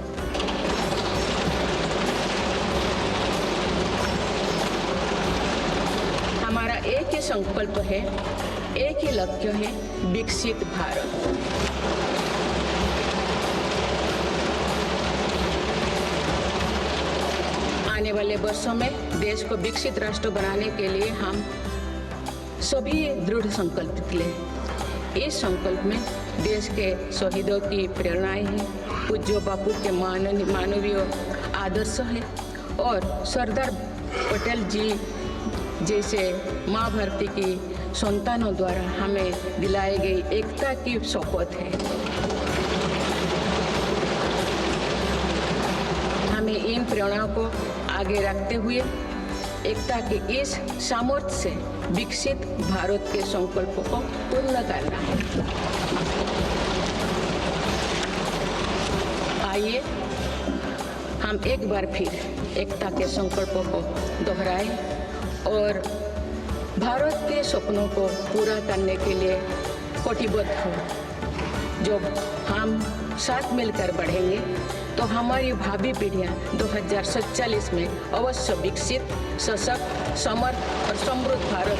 हमारा एक ही संकल्प है, एक ही लक्ष्य है, विकसित भारत। आने वाले वर्षों में देश को विकसित राष्ट्र बनाने के लिए हम सभी दृढ़ संकल्पित लें। इस संकल्प में देश के शहीदों की प्रेरणाएं हैं, पूज्य बापू के मानवीय आदर्श है और सरदार पटेल जी जैसे माँ भारती की संतानों द्वारा हमें दिलाई गई एकता की शपथ है। हमें इन प्रेरणाओं को आगे रखते हुए एकता के इस सामर्थ्य से विकसित भारत के संकल्प को पूर्ण करना है। आइए हम एक बार फिर एकता के संकल्पों को दोहराएं और भारत के सपनों को पूरा करने के लिए कटिबद्ध हो। जब हम साथ मिलकर बढ़ेंगे तो हमारी भावी पीढ़ियां 2047 में अवश्य विकसित, सशक्त, समर्थ और समृद्ध भारत